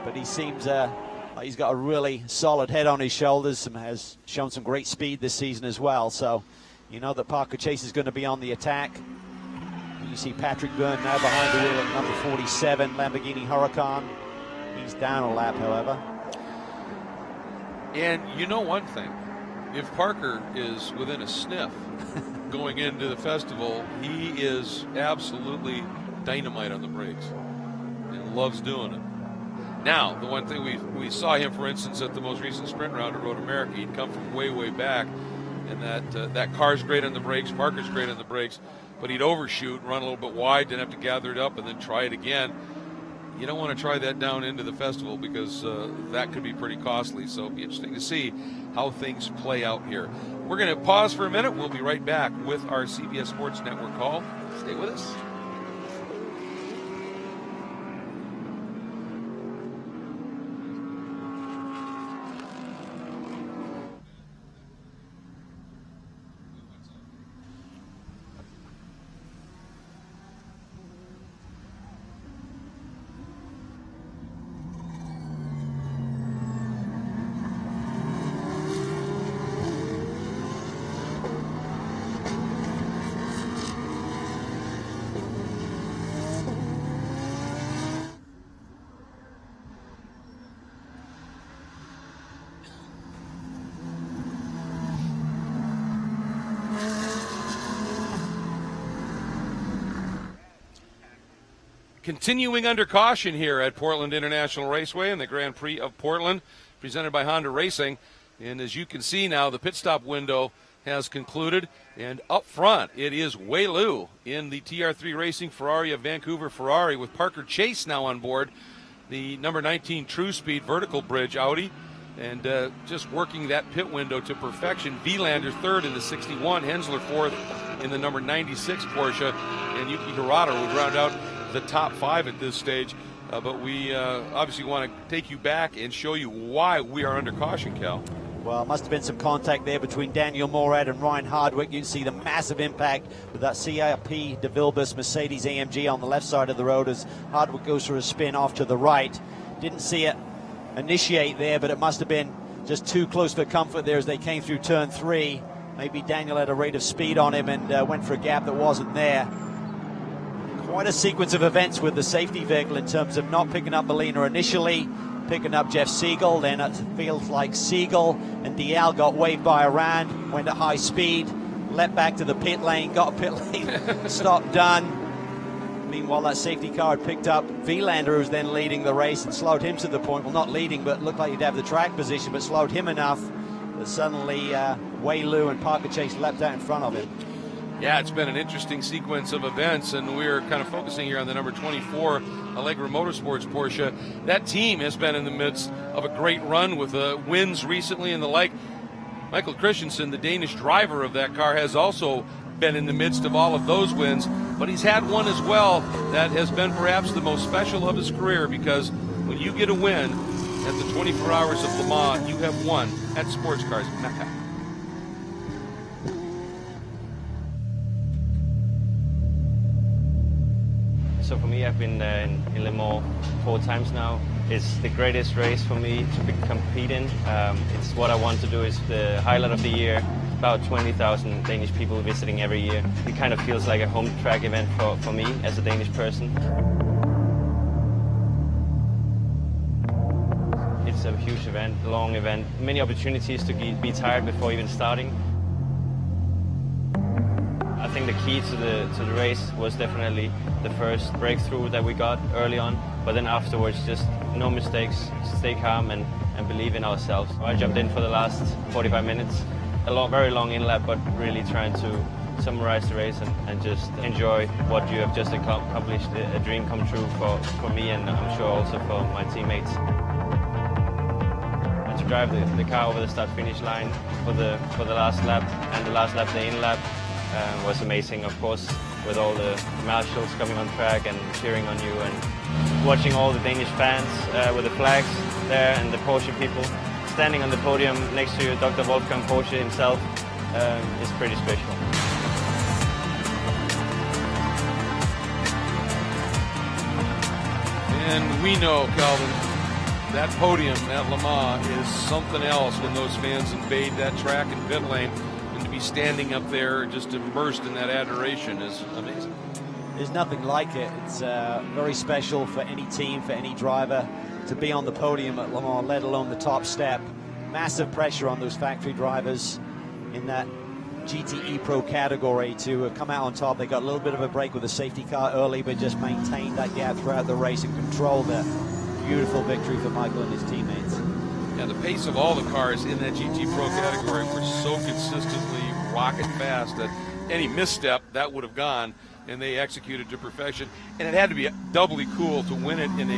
But he seems like he's got a really solid head on his shoulders and has shown some great speed this season as well. So you know that Parker Chase is going to be on the attack. You see Patrick Byrne now behind the wheel at number 47, Lamborghini Huracan. He's down a lap, however. And you know one thing, if Parker is within a sniff going into the festival, he is absolutely dynamite on the brakes and loves doing it. Now, the one thing we saw him, for instance, at the most recent sprint round at Road America, he'd come from way, way back, and that car's great on the brakes, Parker's great on the brakes, but he'd overshoot, run a little bit wide, then have to gather it up and then try it again. You don't want to try that down into the festival because that could be pretty costly. So it'll be interesting to see how things play out here. We're going to pause for a minute. We'll be right back with our CBS Sports Network call. Stay with us. Continuing under caution here at Portland International Raceway in the Grand Prix of Portland, presented by Honda Racing. And as you can see now, the pit stop window has concluded. And up front, it is Wei Lu in the TR3 Racing Ferrari of Vancouver Ferrari, with Parker Chase now on board, the number 19 True Speed vertical bridge Audi. And just working that pit window to perfection. Vilander third in the 61, Hensler fourth in the number 96 Porsche, and Yuki Hirata would round out the top five at this stage. But we obviously want to take you back and show you why we are under caution, Cal. Well, must have been some contact there between Daniel Morad and Ryan Hardwick. You can see the massive impact with that CRP de Vilbus Mercedes AMG on the left side of the road as Hardwick goes for a spin off to the right. Didn't see it initiate there, but it must have been just too close for comfort there as they came through turn 3. Maybe Daniel had a rate of speed on him and went for a gap that wasn't there. Quite a sequence of events with the safety vehicle in terms of not picking up Molina initially, picking up Jeff Siegel, then it feels like Siegel and Dial got waved by Iran, went at high speed, leapt back to the pit lane, got a pit lane stop done. Meanwhile, that safety car had picked up Vilander, who was then leading the race, and slowed him to the point, well, not leading, but looked like he'd have the track position, but slowed him enough that suddenly Wei Lu and Parker Chase leapt out in front of him. Yeah, it's been an interesting sequence of events, and we're kind of focusing here on the number 24 Allegra Motorsports Porsche. That team has been in the midst of a great run with wins recently and the like. Michael Christensen, the Danish driver of that car, has also been in the midst of all of those wins, but he's had one as well that has been perhaps the most special of his career, because when you get a win at the 24 Hours of Le Mans, you have won at Sports Cars Mecca. So for me, I've been in Le Mans 4 times now. It's the greatest race for me to compete in. It's what I want to do. It's the highlight of the year. About 20,000 Danish people visiting every year. It kind of feels like a home track event for me as a Danish person. It's a huge event, a long event. Many opportunities to be tired before even starting. I think the key to the race was definitely the first breakthrough that we got early on, but then afterwards just no mistakes, stay calm and believe in ourselves. I jumped in for the last 45 minutes, very long in-lap, but really trying to summarize the race and just enjoy what you have just accomplished, a dream come true for me and I'm sure also for my teammates. And to drive the car over the start-finish line for the last lap, and the last lap, the in-lap, was amazing, of course, with all the marshals coming on track and cheering on you, and watching all the Danish fans with the flags there and the Porsche people standing on the podium next to Dr. Wolfgang Porsche himself is pretty special. And we know, Calvin, that podium at Le Mans is something else when those fans invade that track and pit lane. Standing up there just immersed in that adoration is amazing. There's nothing like it. It's very special for any team, for any driver to be on the podium at Le Mans, let alone the top step. Massive pressure on those factory drivers in that GTE Pro category to come out on top. They got a little bit of a break with the safety car early, but just maintained that gap throughout the race and controlled it. beautiful victory for Michael and his teammates. Yeah, the pace of all the cars in that GT Pro category were so consistently rocket fast that any misstep, that would have gone, and they executed to perfection. And it had to be doubly cool to win it in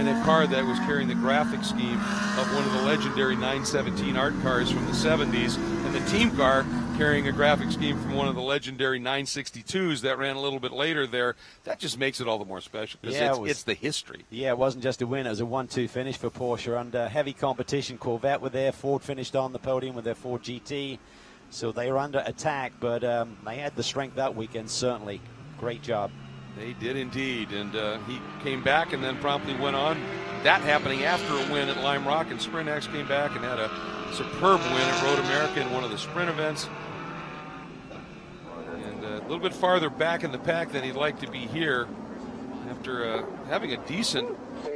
a car that was carrying the graphic scheme of one of the legendary 917 art cars from the 70s, and the team car carrying a graphic scheme from one of the legendary 962s that ran a little bit later there. That just makes it all the more special because it's the history. Yeah, it wasn't just a win. It was a 1-2 finish for Porsche under heavy competition. Corvette were there. Ford finished on the podium with their Ford GT. So they were under attack, but they had the strength that weekend, certainly. Great job. They did indeed, and he came back and then promptly went on. That happening after a win at Lime Rock, and Sprintex came back and had a superb win at Road America in one of the sprint events. And a little bit farther back in the pack than he'd like to be here after having a decent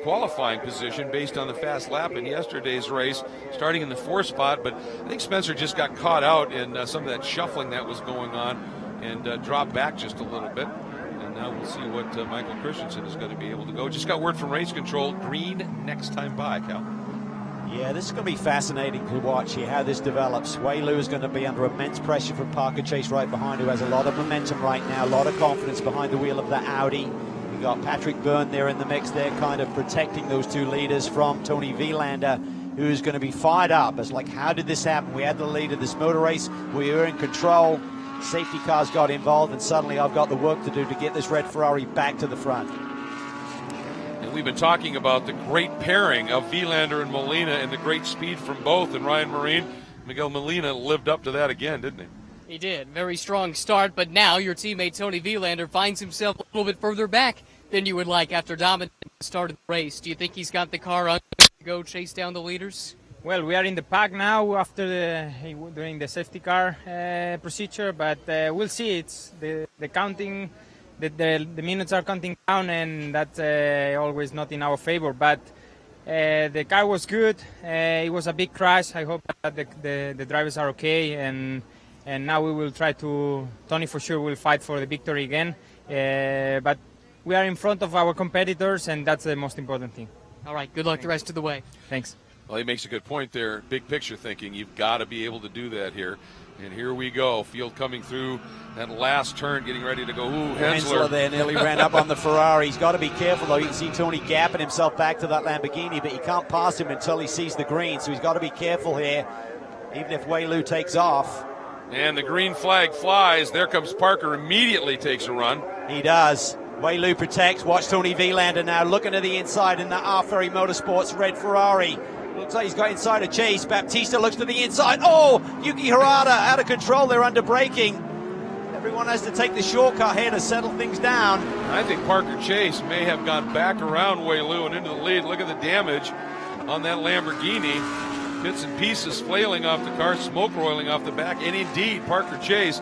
qualifying position based on the fast lap in yesterday's race, starting in the 4th spot. But I think Spencer just got caught out in some of that shuffling that was going on and dropped back just a little bit. And now we'll see what Michael Christensen is going to be able to go. Just got word from race control, green next time by, Cal. Yeah, this is going to be fascinating to watch here, how this develops. Wei Lu is going to be under immense pressure from Parker Chase right behind, who has a lot of momentum right now, a lot of confidence behind the wheel of the Audi. You got Patrick Byrne there in the mix there, kind of protecting those two leaders from Tony Vilander, who's going to be fired up. It's like, how did this happen? We had the lead of this motor race. We were in control. Safety cars got involved, and suddenly I've got the work to do to get this red Ferrari back to the front. And we've been talking about the great pairing of Vilander and Molina and the great speed from both. And Ryan Marine, Miguel Molina lived up to that again, didn't he? He did. Very strong start, but now your teammate Tony Vilander finds himself a little bit further back than you would like after dominating the start of the race. Do you think he's got the car on to go chase down the leaders? Well, we are in the pack now after doing the safety car procedure, but we'll see. It's the counting, the minutes are counting down, and that's always not in our favor. But the car was good. It was a big crash. I hope that the drivers are okay, and now we will try to. Tony for sure will fight for the victory again, but we are in front of our competitors, and that's the most important thing. All right. Good luck the rest of the way. Thanks. Well, he makes a good point there. Big picture thinking. You've got to be able to do that here. And here we go. Field coming through that last turn, getting ready to go. Ooh, Hensler there nearly ran up on the Ferrari. He's got to be careful, though. You can see Tony gapping himself back to that Lamborghini, but he can't pass him until he sees the green. So he's got to be careful here, even if Wei Lu takes off. And the green flag flies. There comes Parker. Immediately takes a run. He does. Wei Lu protects. Watch Tony Vilander now looking to the inside in that R-Ferry Motorsports red Ferrari. Looks like he's got inside a chase. Baptista looks to the inside. Oh, Yuki Harada out of control. They're under braking. Everyone has to take the shortcut here to settle things down. I think Parker Chase may have gone back around Wei Lu and into the lead. Look at the damage on that Lamborghini. Bits and pieces flailing off the car, smoke roiling off the back. And indeed, Parker Chase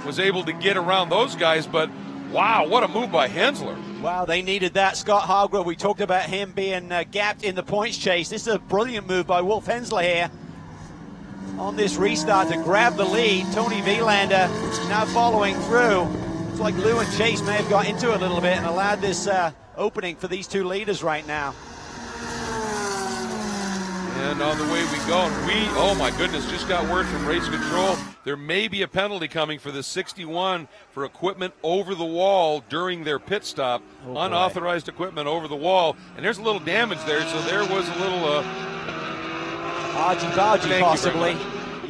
was able to get around those guys. But wow, what a move by Hensler. Wow, they needed that. Scott Hargrove, we talked about him being gapped in the points chase. This is a brilliant move by Wolf Hensler here on this restart to grab the lead. Tony Vilander now following through. It's like Lou and Chase may have got into it a little bit and allowed this opening for these two leaders right now. And on the way we go, and oh my goodness, just got word from race control. There may be a penalty coming for the 61 for equipment over the wall during their pit stop. Unauthorized equipment over the wall. And there's a little damage there, so there was a little... Argy-bargy possibly.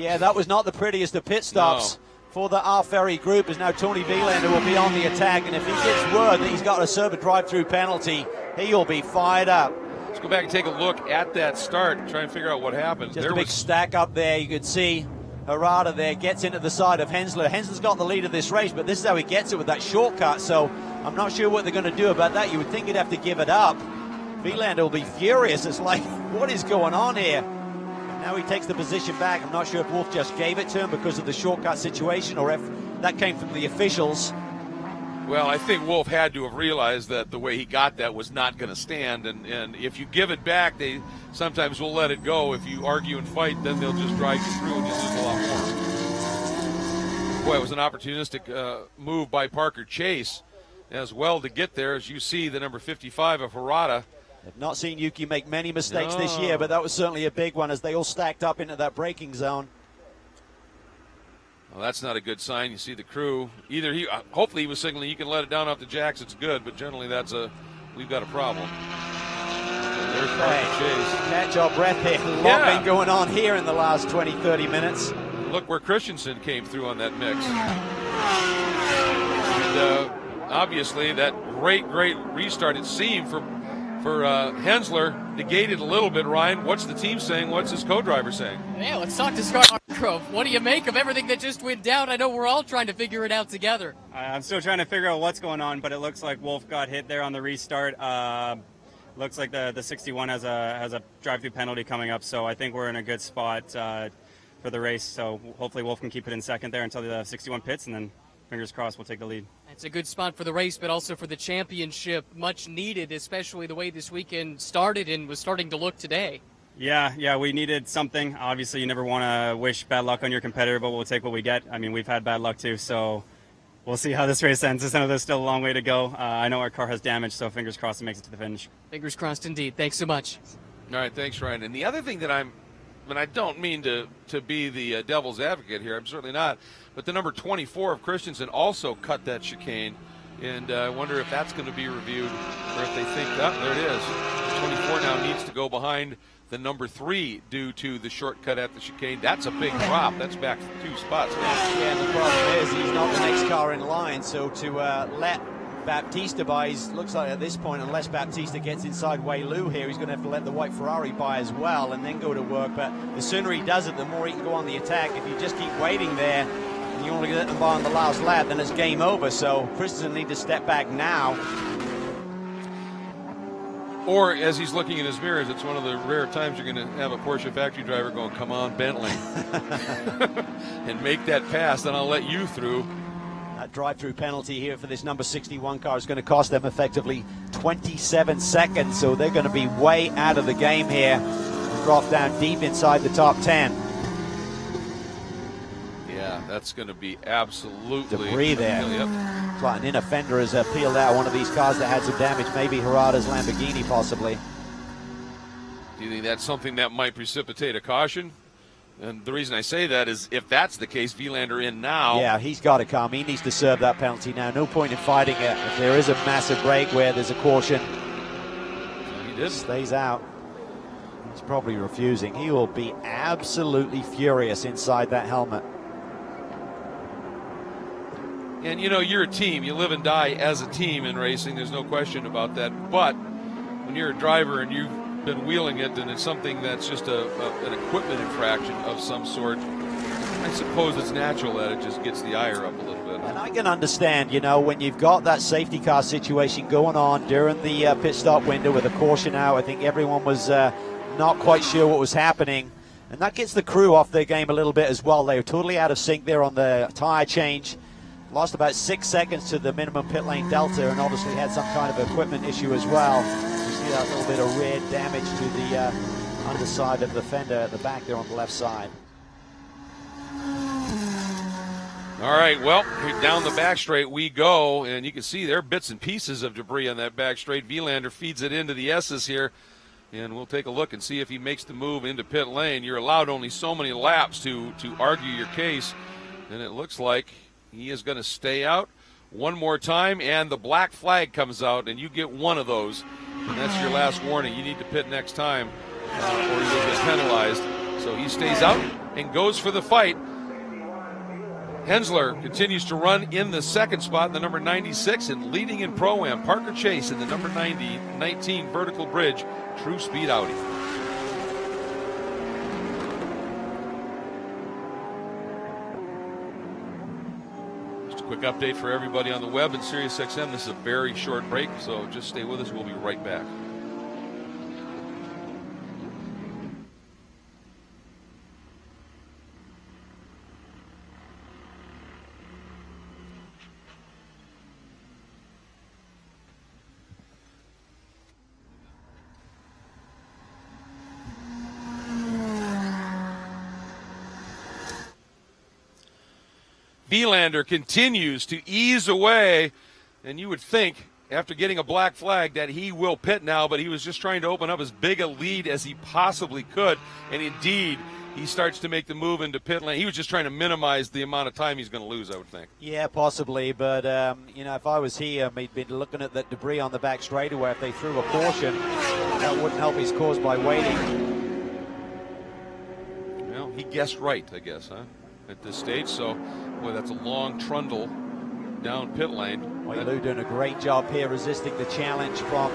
Yeah, that was not the prettiest of pit stops. No. For the R-Ferry group, as now Tony Vilander will be on the attack, and if he gets word that he's got to serve a drive-through penalty, he'll be fired up. Let's go back and take a look at that start and try and figure out what happened. Just a big stack up there. You could see Harada there gets into the side of Hensler. Hensler's got the lead of this race, but this is how he gets it with that shortcut, so I'm not sure what they're going to do about that. You would think he'd have to give it up. Vilander will be furious. It's like, what is going on here? Now he takes the position back. I'm not sure if Wolf just gave it to him because of the shortcut situation or if that came from the officials. Well, I think Wolf had to have realized that the way he got that was not going to stand, and if you give it back, they sometimes will let it go. If you argue and fight, then they'll just drive you through and you'll lose a lot more. Boy, it was an opportunistic move by Parker Chase as well to get there. As you see, the number 55 of Harada I've not seen Yuki make many mistakes this year, but that was certainly a big one as they all stacked up into that braking zone. Well, that's not a good sign. You see the crew. Either hopefully he was signaling you can let it down off the jacks. It's good, but generally we've got a problem. There's Chase. Catch our breath here. A lot been going on here in the last 20, 30 minutes. Look where Christensen came through on that mix. And obviously that great restart, it seemed, for Hensler negated a little bit. Ryan, what's the team saying? What's his co-driver saying? Yeah, let's talk to Scott Hargrove. What do you make of everything that just went down? I know we're all trying to figure it out together. I'm still trying to figure out what's going on, but it looks like Wolf got hit there on the restart. Looks like the 61 has a drive-through penalty coming up, so I think we're in a good spot for the race. So hopefully Wolf can keep it in second there until the 61 pits, and then fingers crossed we'll take the lead. It's a good spot for the race, but also for the championship. Much needed, especially the way this weekend started and was starting to look today. Yeah, we needed something. Obviously, you never want to wish bad luck on your competitor, but we'll take what we get. I mean, we've had bad luck too, so we'll see how this race ends. I know there's still a long way to go. I know our car has damage, so fingers crossed it makes it to the finish. Fingers crossed indeed. Thanks so much. All right, thanks, Ryan. And the other thing that I don't mean to be the devil's advocate here, I'm certainly not, but the number 24 of Christensen also cut that chicane, and I wonder if that's going to be reviewed, or if they think, there it is. The 24 now needs to go behind the number 3 due to the shortcut at the chicane. That's a big drop. That's back 2 spots. Yeah, and the problem is he's not the next car in line, so to let Baptista by, looks like at this point, unless Baptista gets inside Wei Lu here, he's going to have to let the white Ferrari by as well and then go to work. But the sooner he does it, the more he can go on the attack. If you just keep waiting there and you only let them by on the last lap, then it's game over. So Christensen needs to step back now. Or as he's looking in his mirrors, it's one of the rare times you're going to have a Porsche factory driver going, come on, Bentley, and make that pass, then I'll let you through. That drive-through penalty here for this number 61 car is going to cost them effectively 27 seconds, so they're going to be way out of the game here and drop down deep inside the top 10. Yeah, that's going to be absolutely debris there. Yep. Like an inner fender has peeled out one of these cars that had some damage, maybe Harada's Lamborghini possibly. Do you think that's something that might precipitate a caution? And the reason I say that is if that's the case, Vilander in now. Yeah, he's got to come. He needs to serve that penalty now. No point in fighting it. If there is a massive break where there's a caution, he did. Stays out. He's probably refusing. He will be absolutely furious inside that helmet. And, you know, you're a team. You live and die as a team in racing. There's no question about that. But when you're a driver and you've been wheeling it and it's something that's just an equipment infraction of some sort, I suppose it's natural that it just gets the ire up a little bit. And I can understand, you know, when you've got that safety car situation going on during the pit stop window with a caution out, I think everyone was not quite sure what was happening. And that gets the crew off their game a little bit as well. They were totally out of sync there on the tire change. Lost about 6 seconds to the minimum pit lane delta and obviously had some kind of equipment issue as well. You see that little bit of rear damage to the underside of the fender at the back there on the left side. All right, well, down the back straight we go, and you can see there are bits and pieces of debris on that back straight. Vilander feeds it into the S's here, and we'll take a look and see if he makes the move into pit lane. You're allowed only so many laps to argue your case, and it looks like he is going to stay out one more time, and the black flag comes out, and you get one of those, and that's your last warning. You need to pit next time, or you'll get penalized. So he stays out and goes for the fight. Hensler continues to run in the second spot, the number 96, and leading in Pro-Am, Parker Chase in the number 19 Vertical Bridge True Speed Audi. Quick update for everybody on the web and SiriusXM. This is a very short break, so just stay with us. We'll be right back. Vilander continues to ease away, and you would think after getting a black flag, that he will pit now, but he was just trying to open up as big a lead as he possibly could. And indeed, he starts to make the move into pit lane. He was just trying to minimize the amount of time he's going to lose, I would think. Yeah, possibly. But, if I was here, we'd be looking at that debris on the back straightaway. If they threw a caution, that wouldn't help his cause by waiting. Well, he guessed right, I guess, huh, at this stage. So, boy, that's a long trundle down pit lane. Well, Lou doing a great job here, resisting the challenge from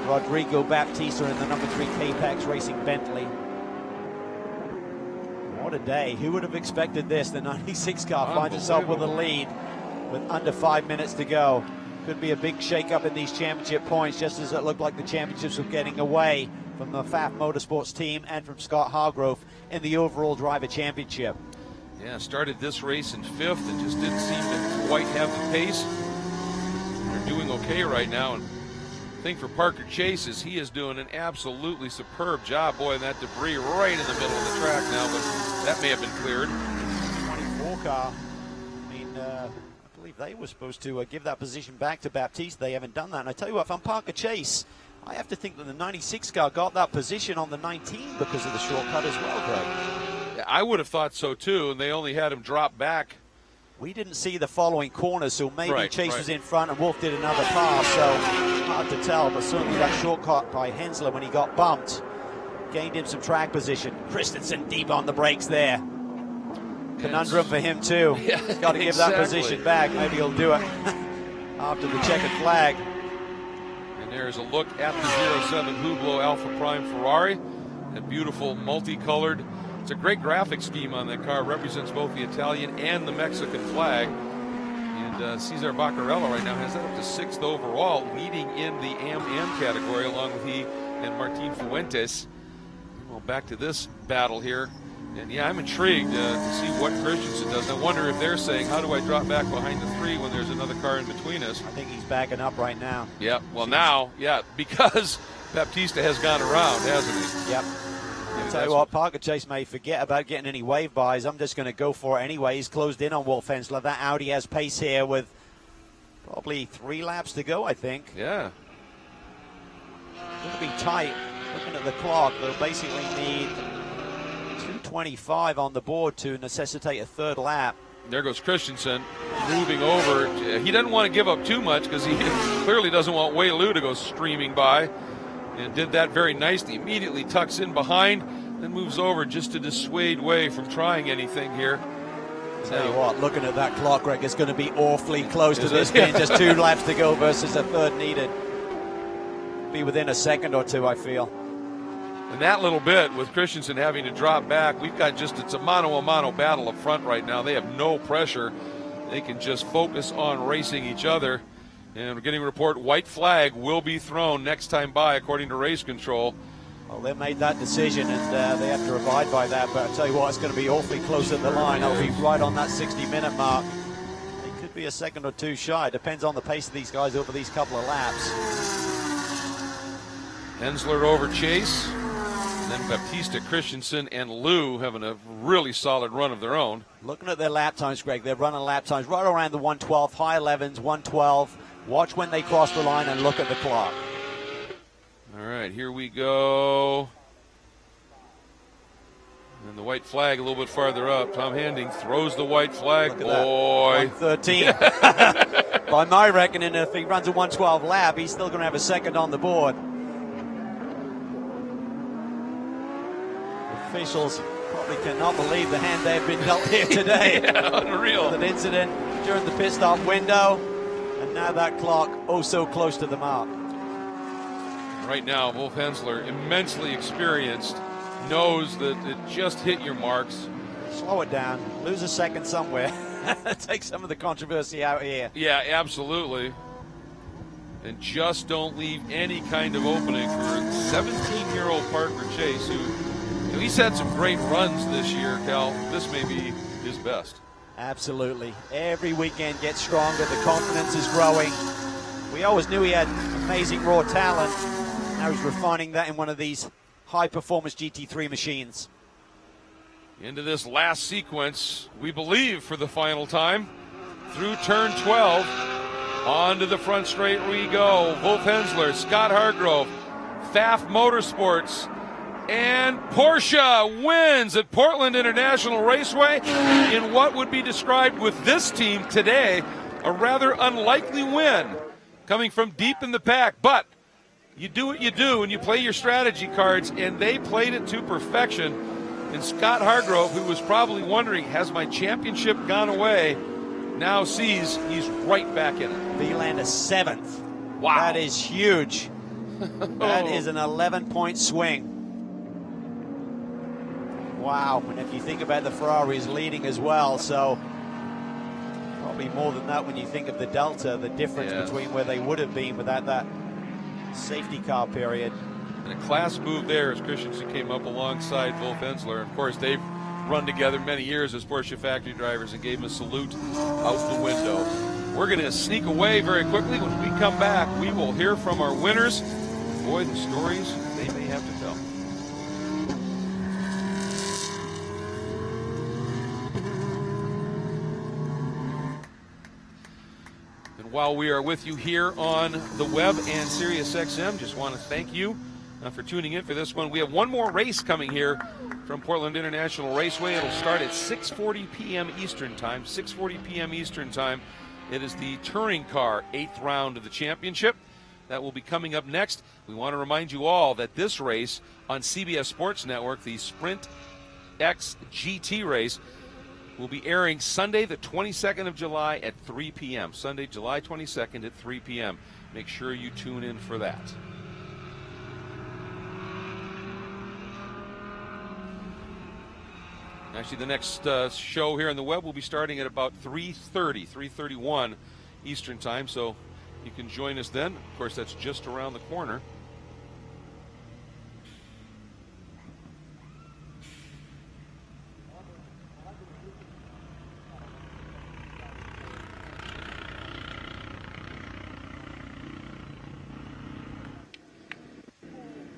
Rodrigo Baptista in the number 3 K-Pax Racing Bentley. What a day. Who would have expected this? The 96 car finds itself with a lead with under 5 minutes to go. Could be a big shake-up in these championship points, just as it looked like the championships were getting away from the FAF Motorsports team and from Scott Hargrove in the overall driver championship. Yeah, started this race in 5th and just didn't seem to quite have the pace. They're doing okay right now. And the thing for Parker Chase is he is doing an absolutely superb job. Boy, and that debris right in the middle of the track now, but that may have been cleared. 24 car. I mean, I believe they were supposed to give that position back to Baptiste. They haven't done that. And I tell you what, if I'm Parker Chase, I have to think that the 96 car got that position on the 19 because of the shortcut as well, Greg. I would have thought so too, and they only had him drop back. We didn't see the following corner, so maybe Chase was right. in front and Wolf did another pass, so hard to tell, but certainly that shortcut by Hensler when he got bumped gained him some track position. Christensen deep on the brakes there. Conundrum for him too. Yeah, He's got to give that position back. Maybe he'll do it after the checkered flag. And there's a look at the 07 Hublot Alpha Prime Ferrari. That beautiful multicolored. It's a great graphic scheme on that car. It represents both the Italian and the Mexican flag. And Cesar Baccarello right now has that up to 6th overall, leading in the AM category along with he and Martin Fuentes. Well, back to this battle here. And yeah, I'm intrigued to see what Christensen does. I wonder if they're saying, how do I drop back behind the 3 when there's another car in between us? I think he's backing up right now. Yeah, well now, yeah, because Baptista has gone around, hasn't he? Yep. I'll tell you what, Parker Chase may forget about getting any wave buys. I'm just going to go for it anyway. He's closed in on Wolf Hensler. That Audi has pace here with probably 3 laps to go, I think. Yeah. It'll be tight. Looking at the clock, they'll basically need 2:25 on the board to necessitate a 3rd lap. There goes Christensen moving over. He doesn't want to give up too much because he clearly doesn't want Wei Lu to go streaming by. And did that very nicely. Immediately tucks in behind, then moves over just to dissuade Wei from trying anything here. Tell you what, looking at that clock, Greg, it's going to be awfully close to this being just 2 laps to go versus a 3rd needed. Be within a second or 2, I feel. And that little bit with Christensen having to drop back, we've got it's a mano-a-mano battle up front right now. They have no pressure. They can just focus on racing each other. And we're getting a report, white flag will be thrown next time by, according to race control. Well, they made that decision, and they have to abide by that. But I tell you what, it's going to be awfully close at the line. I'll be right on that 60-minute mark. It could be a second or 2 shy. Depends on the pace of these guys over these couple of laps. Hensler over Chase. Then Baptista, Christensen, and Lou having a really solid run of their own. Looking at their lap times, Greg, they're running lap times right around the 112, high 11s, 112. Watch when they cross the line and look at the clock. All right, here we go. And the white flag a little bit farther up. Tom Handing throws the white flag. Boy. 113. By my reckoning, if he runs a 112 lap, he's still going to have a second on the board. Officials probably cannot believe the hand they've been dealt here today. Yeah, unreal. An incident during the pit stop window, and now that clock oh so close to the mark. Right now, Wolf Hensler, immensely experienced, knows that it just hit your marks. Slow it down. Lose a second somewhere. Take some of the controversy out here. Yeah, absolutely. And just don't leave any kind of opening for 17-year-old Parker Chase, who he's had some great runs this year, Cal. This may be his best. Absolutely. Every weekend gets stronger. The confidence is growing. We always knew he had amazing raw talent. Now he's refining that in one of these high-performance GT3 machines. Into this last sequence, we believe for the final time, through turn 12. On to the front straight we go. Wolf Hensler, Scott Hargrove, Pfaff Motorsports, and Porsche wins at Portland International Raceway in what would be described with this team today a rather unlikely win, coming from deep in the pack. But you do what you do and you play your strategy cards, and they played it to perfection. And Scott Hargrove, who was probably wondering, has my championship gone away, now sees he's right back in it. Vilander 7th. Wow. That is huge. That is an 11-point swing. Wow. And if you think about the Ferraris leading as well, so probably more than that when you think of the delta, the difference between where they would have been without that safety car period. And a class move there as Christensen came up alongside Wolf Hensler. Of course, they've run together many years as Porsche factory drivers and gave him a salute out the window. We're going to sneak away very quickly. When we come back, we will hear from our winners. Boy, the stories they may have to tell. And while we are with you here on the web and SiriusXM, just want to thank you for tuning in for this one. We have one more race coming here from Portland International Raceway. It'll start at 6:40 p.m. Eastern Time. 6:40 p.m. Eastern Time. It is the touring car 8th round of the championship. That will be coming up next. We want to remind you all that this race on CBS Sports Network, the Sprint X GT race, will be airing Sunday, the 22nd of July at 3 p.m. Sunday, July 22nd at 3 p.m. Make sure you tune in for that. Actually, the next show here on the web will be starting at about 3:31 Eastern Time, so you can join us then. Of course, that's just around the corner.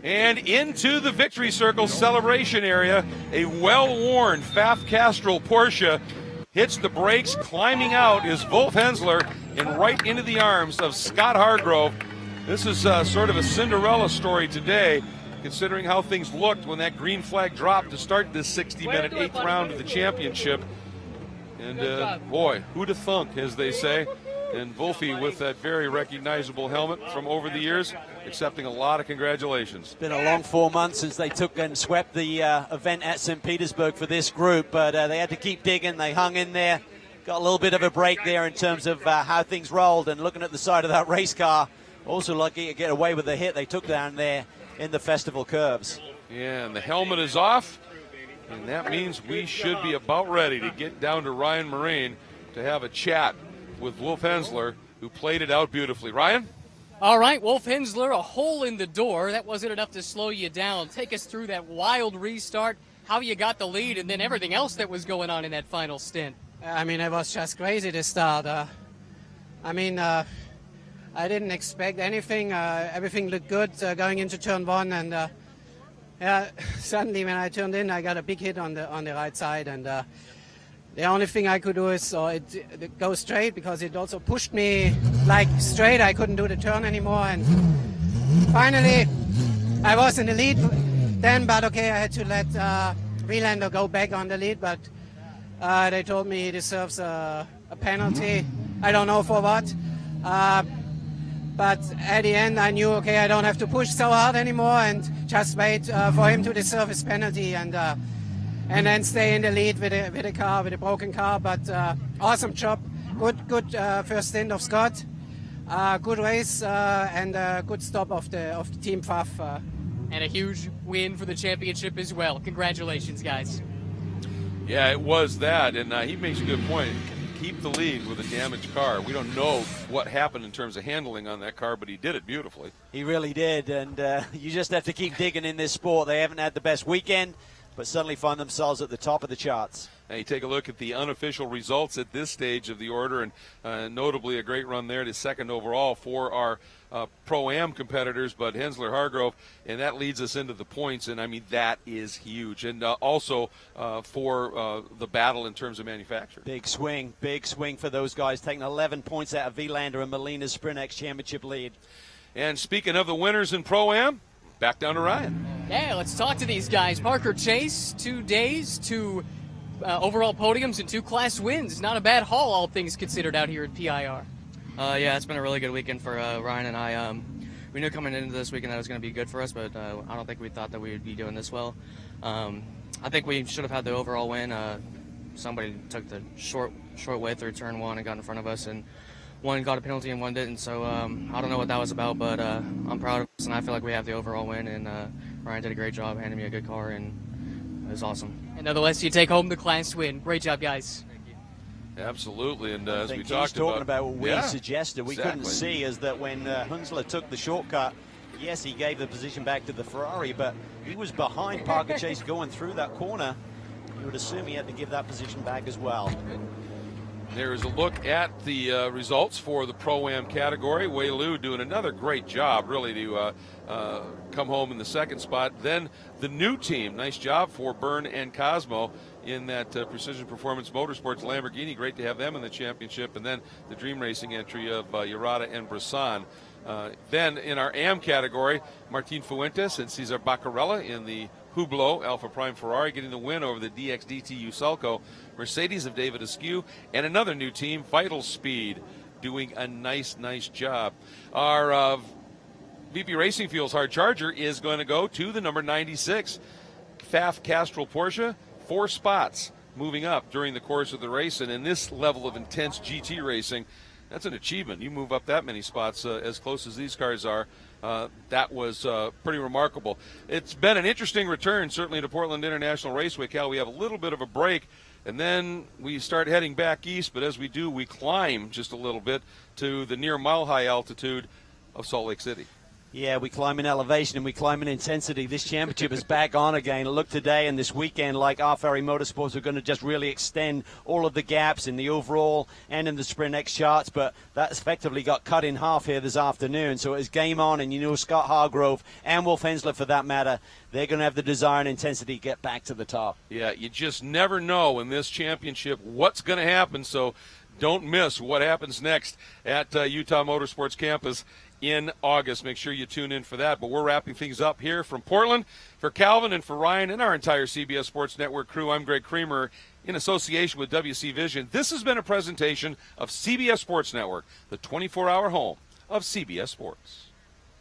And into the Victory Circle celebration area, a well-worn Pfaff Castrol Porsche hits the brakes. Climbing out is Wolf Hensler and right into the arms of Scott Hargrove. This is sort of a Cinderella story today, considering how things looked when that green flag dropped to start this 60-minute 8th round of the championship. And boy, who'd have thunk, as they say. And Wolfie with that very recognizable helmet from over the years, accepting a lot of congratulations. It's been a long 4 months since they took and swept the event at St. Petersburg for this group, but they had to keep digging. They hung in there, got a little bit of a break there in terms of how things rolled, and looking at the side of that race car, also lucky to get away with the hit they took down there in the festival curves. Yeah, and the helmet is off, and that means we should be about ready to get down to Ryan Marine to have a chat with Wolf Hensler, who played it out beautifully. Ryan? All right, Wolf Hensler, a hole in the door. That wasn't enough to slow you down. Take us through that wild restart, how you got the lead, and then everything else that was going on in that final stint. I mean, it was just crazy to start. I didn't expect anything. Everything looked good going into turn one, and suddenly when I turned in, I got a big hit on the right side, and the only thing I could do is it go straight, because it also pushed me like straight. I couldn't do the turn anymore, and finally I was in the lead then, but okay, I had to let Vilander go back on the lead, but they told me he deserves a penalty. I don't know for what, but at the end I knew, okay, I don't have to push so hard anymore and just wait for him to deserve his penalty, and then stay in the lead with a broken car. But awesome job, good first stint of Scott, good race, and good stop of the team Pfaff. And a huge win for the championship as well. Congratulations, guys. Yeah, it was that, and he makes a good point. Keep the lead with a damaged car. We don't know what happened in terms of handling on that car, but he did it beautifully. He really did, and you just have to keep digging in this sport. They haven't had the best weekend. but suddenly find themselves at the top of the charts. Now you take a look at the unofficial results at this stage of the order, and notably a great run there to second overall for our Pro-Am competitors, but Hensler Hargrove, and that leads us into the points, and I mean that is huge. And also for the battle in terms of manufacturer. Big swing for those guys, taking 11 points out of Vilander and Molina's Sprint X Championship lead. And speaking of the winners in Pro-Am, back down to Ryan. Yeah, let's talk to these guys. Parker Chase, 2 days, 2 overall podiums, and 2 class wins. Not a bad haul, all things considered, out here at PIR. Yeah, it's been a really good weekend for Ryan and I. We knew coming into this weekend that it was going to be good for us, but I don't think we thought that we would be doing this well. I think we should have had the overall win. Somebody took the short way through turn 1 and got in front of us, and one got a penalty and one didn't. So I don't know what that was about, but I'm proud of us, and I feel like we have the overall win. And Ryan did a great job handing me a good car, and it was awesome. And nonetheless, you take home the class win. Great job, guys. Absolutely, and I as we think talked he's talking about what we yeah, suggested, we couldn't see, is that when Hensler took the shortcut, yes, he gave the position back to the Ferrari, but he was behind Parker Chase going through that corner. You would assume he had to give that position back as well. There's a look at the results for the Pro-Am category. Wei Lu doing another great job, really, to come home in the second spot. Then the new team, nice job for Byrne and Cosmo in that Precision Performance Motorsports Lamborghini. Great to have them in the championship. And then the Dream Racing entry of Urata and Brisson. Then in our AM category, Martin Fuentes and Cesar Baccarella in the Hublot Alpha Prime Ferrari getting the win over the DXDTU Sulco. Mercedes of David Askew, and another new team, Vital Speed, doing a nice job. Our VP Racing Fuels Hard Charger is going to go to the number 96 Pfaff Castrol Porsche. 4 spots moving up during the course of the race, and in this level of intense GT racing, that's an achievement. You move up that many spots as close as these cars are. That was pretty remarkable. It's been an interesting return, certainly, to Portland International Raceway. Cal, we have a little bit of a break, and then we start heading back east, but as we do, we climb just a little bit to the near mile-high altitude of Salt Lake City. Yeah, we climb in elevation and we climb in intensity. This championship is back on again. Look today and this weekend, like R Ferry Motorsports, are going to just really extend all of the gaps in the overall and in the Sprint X charts, but that's effectively got cut in half here this afternoon. So it's game on, and you know Scott Hargrove and Wolf Hensler, for that matter, they're going to have the desire and intensity to get back to the top. Yeah, you just never know in this championship what's going to happen, so don't miss what happens next at Utah Motorsports Campus in August. Make sure you tune in for that. But we're wrapping things up here from Portland. For Calvin and for Ryan and our entire CBS Sports Network crew, I'm Greg Creamer in association with WC Vision. This has been a presentation of CBS Sports Network, the 24-hour home of CBS Sports.